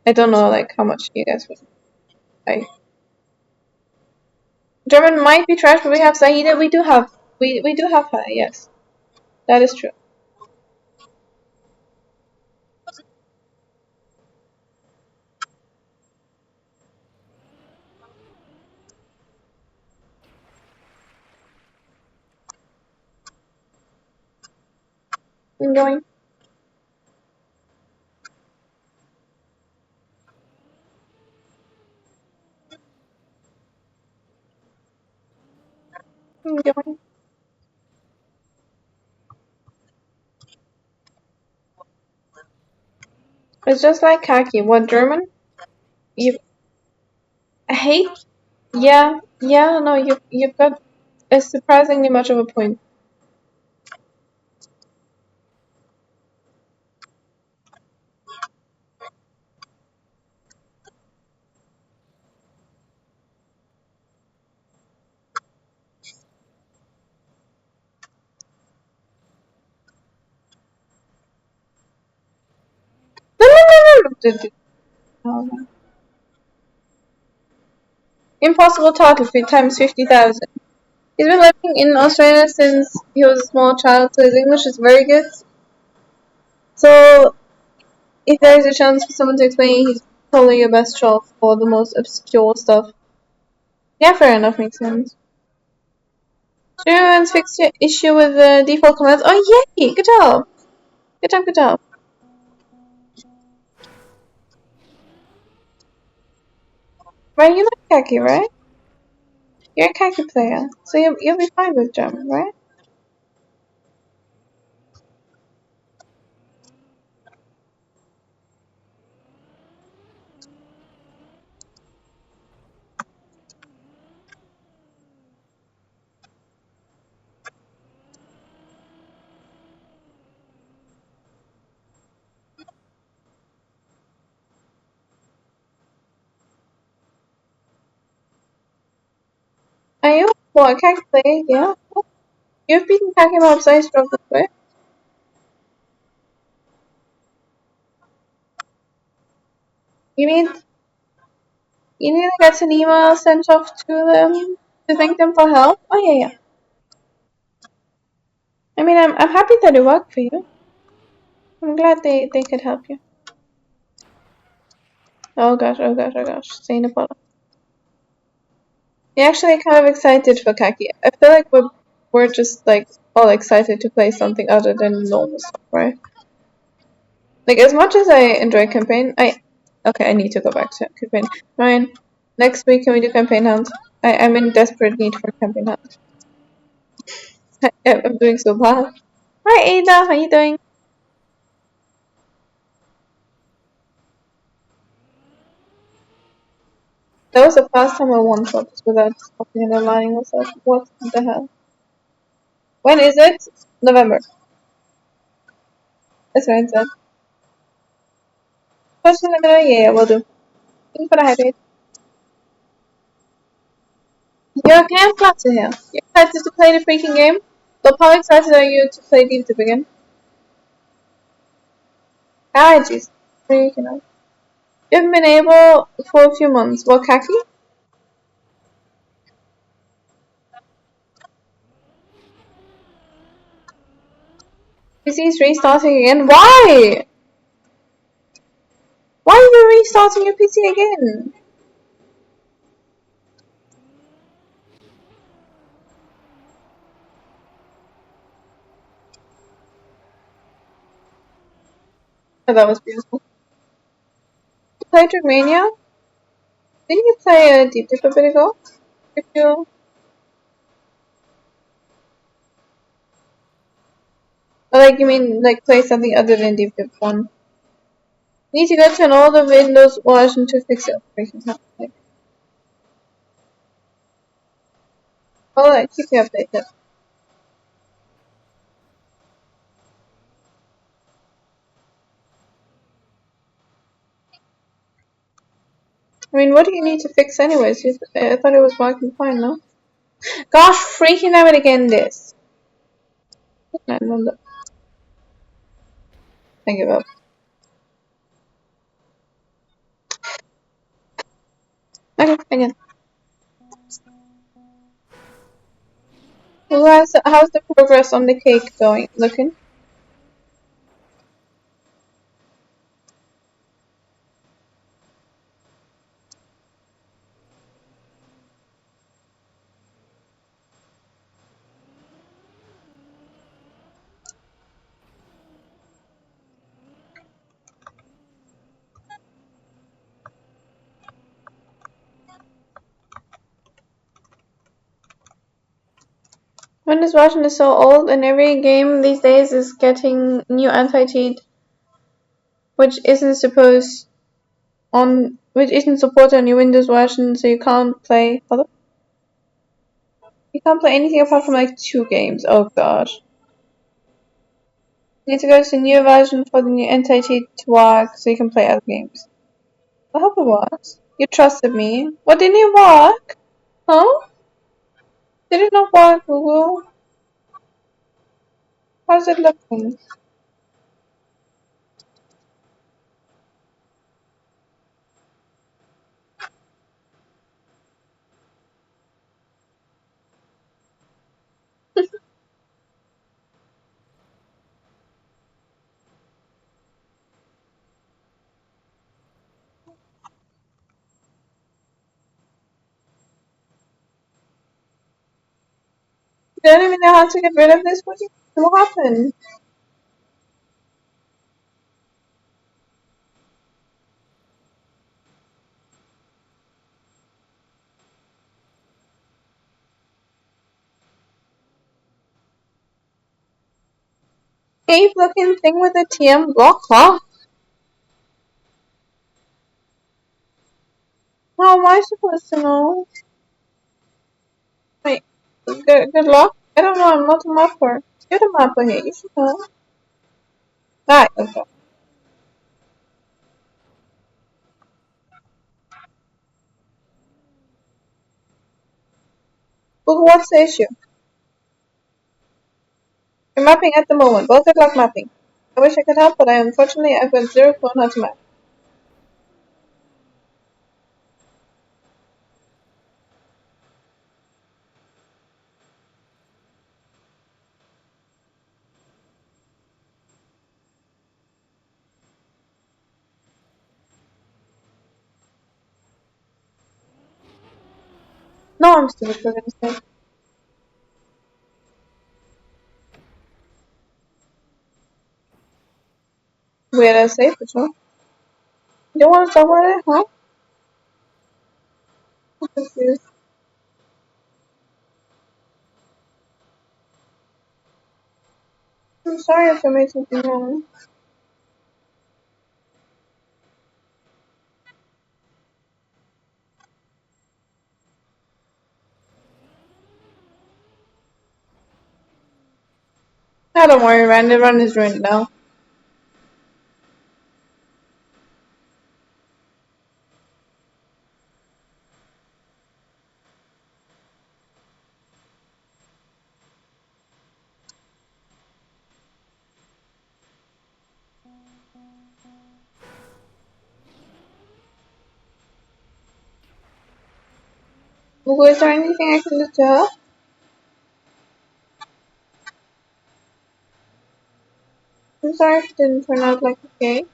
I don't know how much you guys would. I German might be trash, but we have Zahida. We do have her. Yes, that is true. I'm going. I'm going. It's just like khaki. What, German? You hate? Yeah, yeah. No, you've got a surprisingly much of a point. No, no, no, no, no. Oh, no. Impossible total times 50,000. He's been living in Australia since he was a small child, so his English is very good. So if there is a chance for someone to explain, he's probably your best choice for the most obscure stuff. Yeah, fair enough, makes sense. Everyone's fixed your issue with the default commands. Oh, yay! Good job! Good job, good job. Right, you like khaki, right? You're a khaki player, so you'll be fine with German, right? Are you? Well, a khaki player, yeah. You've beaten khaki mobs I struggled with. You need you need to get an email sent off to them to thank them for help. Oh yeah, yeah. I mean, I'm happy that it worked for you. I'm glad they could help you. Oh gosh, oh gosh, oh gosh. Say no bother. You're actually kind of excited for khaki. I feel like we're just like all excited to play something other than normal stuff, right? Like as much as I enjoy campaign, I need to go back to campaign. Ryan, next week can we do campaign hunt? I'm in desperate need for campaign hunt. I'm doing so bad. Hi Ada, how you doing? That was the first time I won shots without stopping and aligning myself. What the hell? When is it? November. That's what I said. First November, yeah, we'll do. Thank you for the hydrate. You're game glad to hear. You're excited to play the freaking game? So how excited are you to play Deep to begin? Ah, jeez. Freaking out. You haven't been able for a few months. What, khaki? PC's restarting again? Why? Why are you restarting your PC again? Oh, that was beautiful. You played trackmania? Didn't you play Deep Dip a bit ago? If you, like, you mean like play something other than Deep Dip 1? You need to go to an older Windows version to fix your operation time. Alright, keep me updated. I mean, what do you need to fix anyways? I thought it was working fine, no? Gosh, freaking damn it again, this. I don't know. I give up. Okay, again. How's the progress on the cake going? Looking? Windows version is so old, and every game these days is getting new anti-cheat, which isn't supposed which isn't supported on your Windows version, so you can't play. You can't play anything apart from like 2 games. Oh god. You need to go to the new version for the new anti-cheat to work, so you can play other games. I hope it works. You trusted me. What, didn't it work? Huh? Did it not work, Google? How's it looking? You don't even know how to get rid of this? What happened? Cave looking thing with a TM block, huh? How am I supposed to know? Wait, good luck? I don't know, I'm not a mapper. You're the mapper here, you should know. Right, okay. But what's the issue? You're mapping at the moment. Both good luck mapping. I wish I could help, but unfortunately I've got zero clue on how to map. No, I'm stupid for goodness sake. Weird as safe, but sure. You don't want to talk about it, huh? I'm confused. I'm sorry if I made something wrong. No, don't worry, Rand. The run is ruined now. Google, is there anything I can do to help? I'm sorry if it didn't turn out like okay.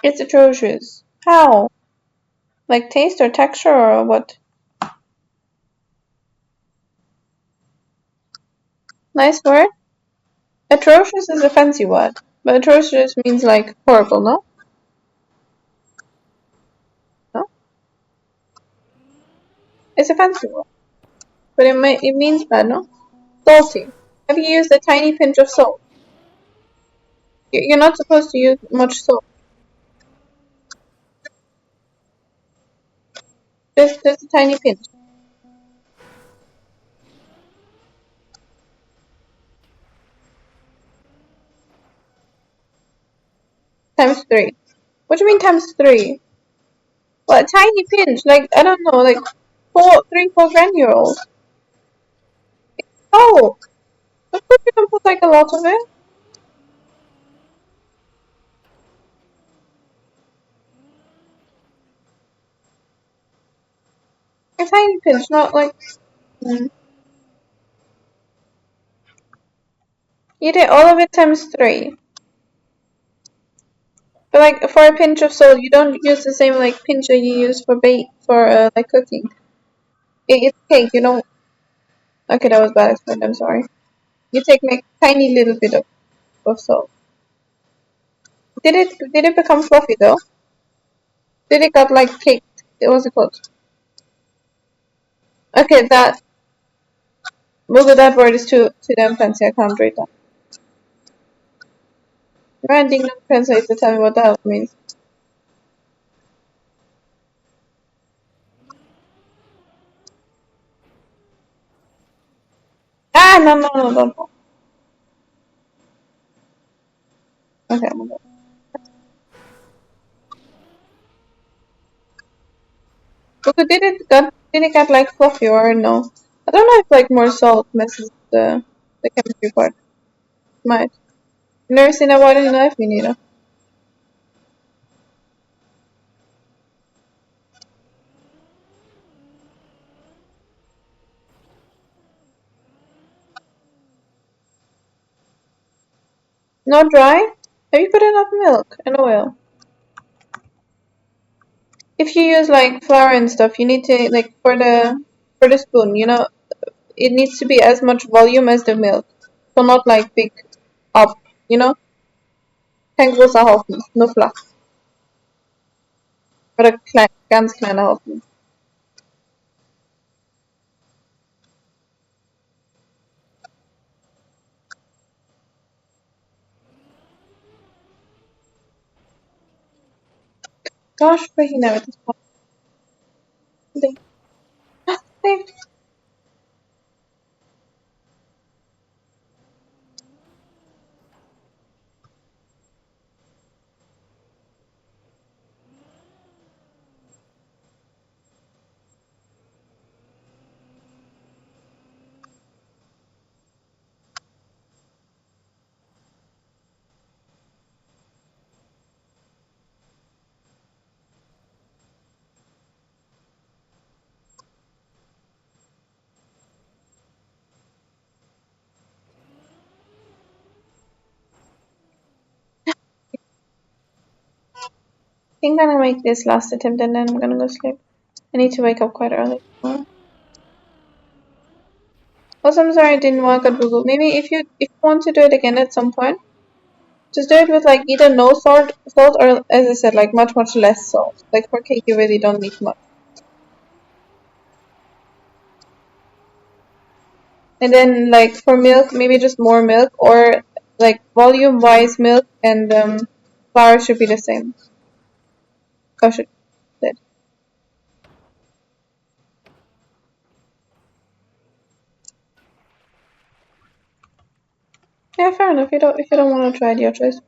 It's atrocious. How? Like taste or texture or what? Nice word? Atrocious is a fancy word. But atrocious means like horrible, no? No? It's a fancy word. But it means bad, no? Salty. Have you used a tiny pinch of salt? You're not supposed to use much salt. Just a tiny pinch. Times 3. What do you mean times 3? Well, a tiny pinch, like, I don't know, like 4 granules. Oh! Of course you can put like a lot of it. A tiny pinch, not like... Mm. You did all of it times 3. But like for a pinch of salt, you don't use the same like pincher you use for like cooking. It's cake. You don't. Okay, that was bad explained. I'm sorry. You take like tiny little bit of salt. Did it become fluffy though? Did it got like caked? What's it called? Okay, that word is too damn fancy. I can't read that. Branding not translates to tell me what the hell it means. Ah, no, no, no, don't fall. Okay, I'm good. Okay, did it get like fluffy or no? I don't know if like more salt messes the chemistry part. Might. Never seen a white knife, me neither. Not dry? Have you put enough milk and oil? If you use like flour and stuff, you need to like for the spoon, it needs to be as much volume as the milk. So not like big up, you know? Tänk rosa halten, nuffla. Oder ganz kleine Haufen. Gosh, freaking never this one. They, think I'm gonna make this last attempt and then I'm gonna go sleep. I need to wake up quite early tomorrow. Also, I'm sorry I didn't work at Google. Maybe if you want to do it again at some point, just do it with like either no salt or as I said, like much less salt. Like for cake, you really don't need much. And then like for milk, maybe just more milk or like volume wise milk and flour should be the same. Oh, should be. Yeah, fair enough. If you don't want to try it, your choice.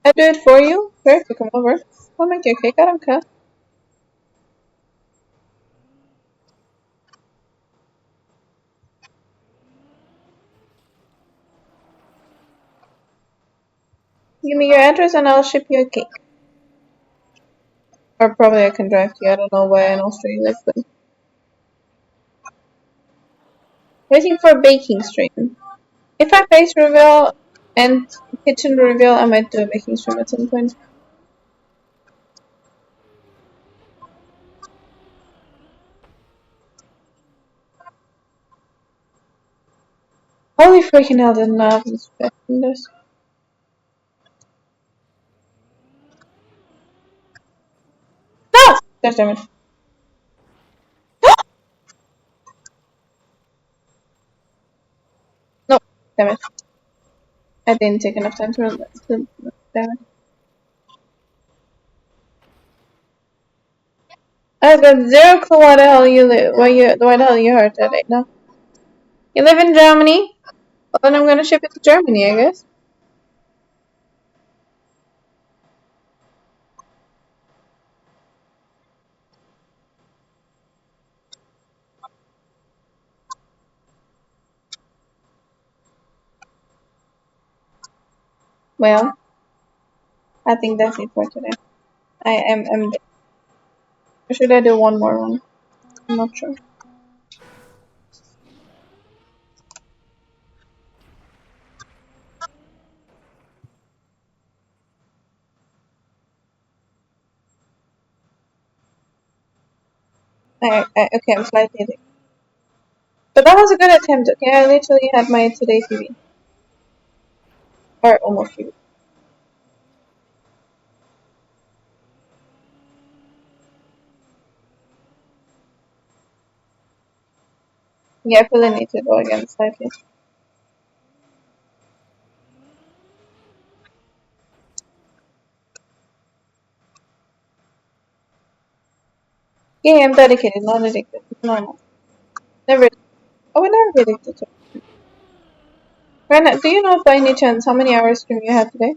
I do it for you. Sure, if you come over. I'll make you a cake. I don't care. Give me your address and I'll ship you a cake. Or probably I can drive to you. I don't know where in Austria you live, but waiting for baking stream. If I face reveal and kitchen reveal, I might do a baking stream at some point. Holy freaking hell! Didn't know I was expecting this. No! Gosh damn it. No, damn it. I didn't take enough time to damn it. I've got zero clue why the hell you live. Why the hell you heard that right now? You live in Germany? Well, then I'm gonna ship it to Germany, I guess. Well, I think that's it for today. I'm or should I do one more one? I'm not sure. Okay, I'm slightly late. But that was a good attempt, okay? I literally had my today TV. Or almost TV. Yeah, I feel the need to go again slightly. Yeah, I'm dedicated, not addicted. No. Never. I would never be addicted to it. Rena, do you know by any chance how many hours stream you had today?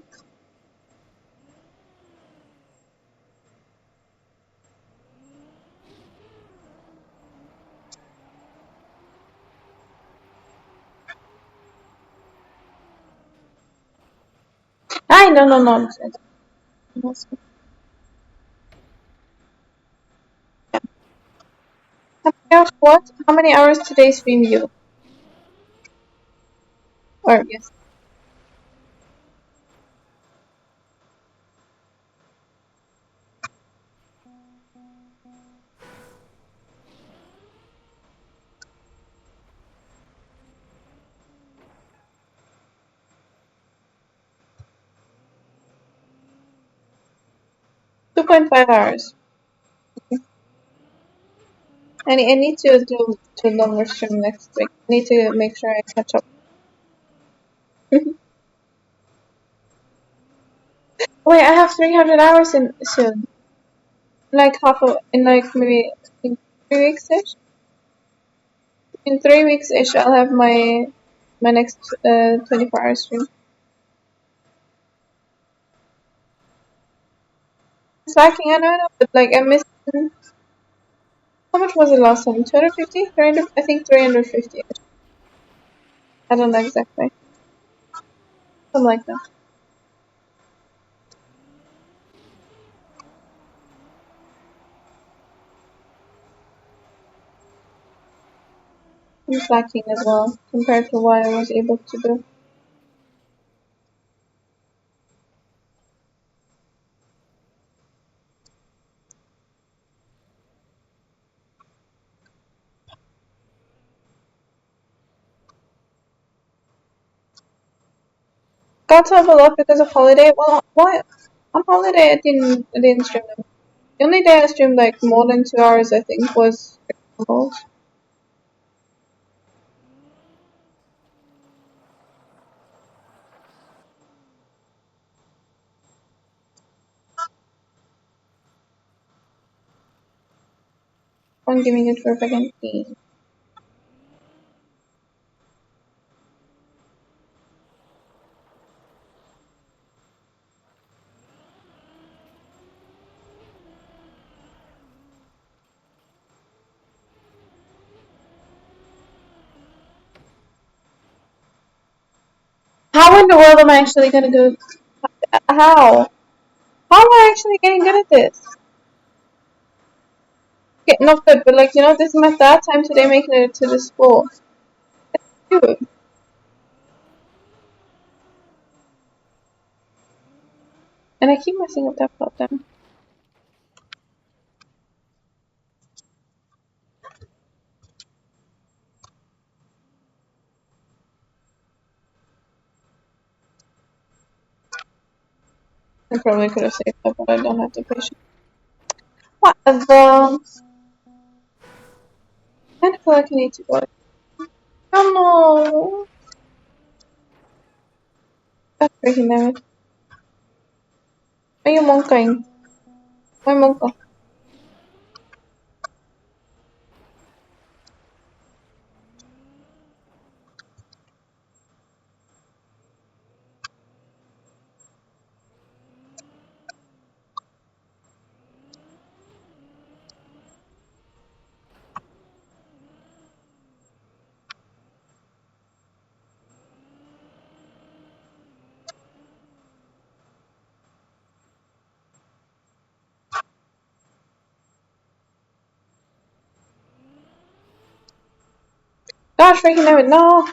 I no no nonsense. Nonsense. What? How many hours today stream you? Or yes. 2.5 hours. I need to do two longer stream next week. I need to make sure I catch up. Wait, I have 300 hours in soon. Like in like maybe in 3 weeks ish. In 3 weeks ish, I'll have my next 24-hour stream. Slacking, I know, but like I missed. How much was it last time? 250? 300? I think 350. I don't know exactly. Something like that. I'm slacking as well compared to what I was able to do. Got to have a lot because of holiday. Well, what? On holiday, I didn't stream them. The only day I streamed like more than 2 hours, I think, was on giving it for a second. How in the world am I actually gonna do? How? How am I actually getting good at this? Okay, not good, but like this is my third time today making it to the school. Dude, and I keep messing up that plot then. I probably could have saved that, but I don't have the patience. What the? I feel like I need to go. Oh no! That's freaking damn it. Are you monking? Why monka? Gosh, freaking damn it, no!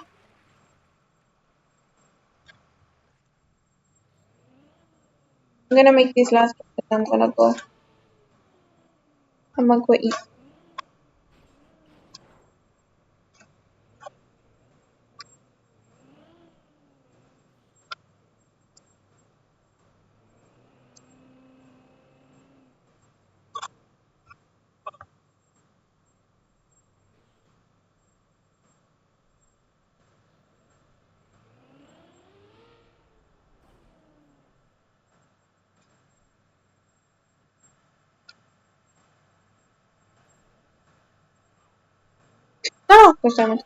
I'm gonna make these last and I'm gonna go eat. No! Gosh damn it.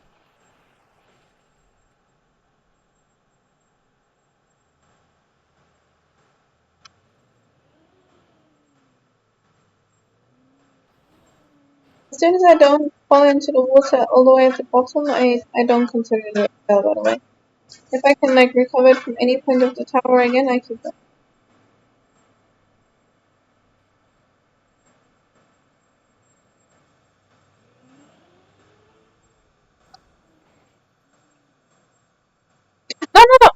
As soon as I don't fall into the water all the way at the bottom, I don't consider it a fail, by the way. If I can like recover it from any point of the tower again, I keep it. No, no, no!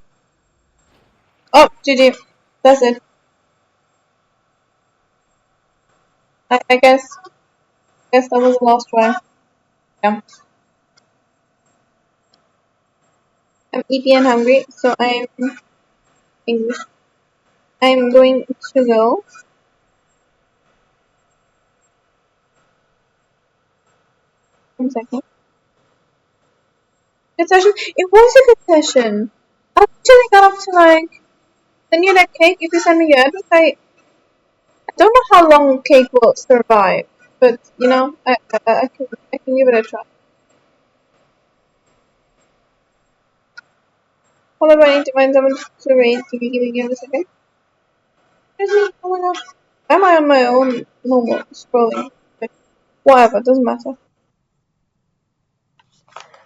Oh, GG. That's it. I guess that was the last try. Yeah. I'm eating and hungry, so I'm English. I'm going to go. 1 second. Good session. It was a good session. I actually got up to like send you that cake. If you send me your address, I don't know how long cake will survive, but you know, I can give it a try. However, I need to find someone to rate. Give me a second. Where's me? Oh my god. Why am I on my own normal scrolling? But whatever, doesn't matter.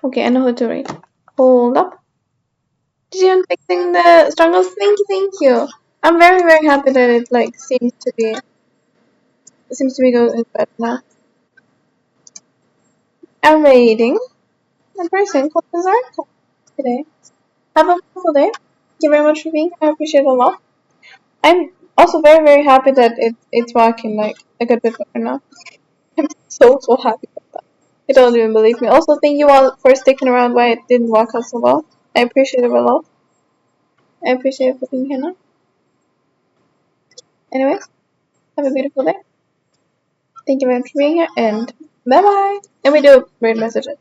Okay, I know how to rate. Hold up. Did you fixing the struggles? Thank you. I'm very happy that it like seems to be going better now. I'm rating the person called Zarka today. Have a wonderful day. Thank you very much for being here. I appreciate it a lot. I'm also very happy that it's working like a good bit better now. I'm so happy about that. You don't even believe me. Also, thank you all for sticking around why it didn't work out so well. I appreciate it a lot. I appreciate you for being here now. Anyways, have a beautiful day. Thank you very much for being here, and bye bye. And we do read messages.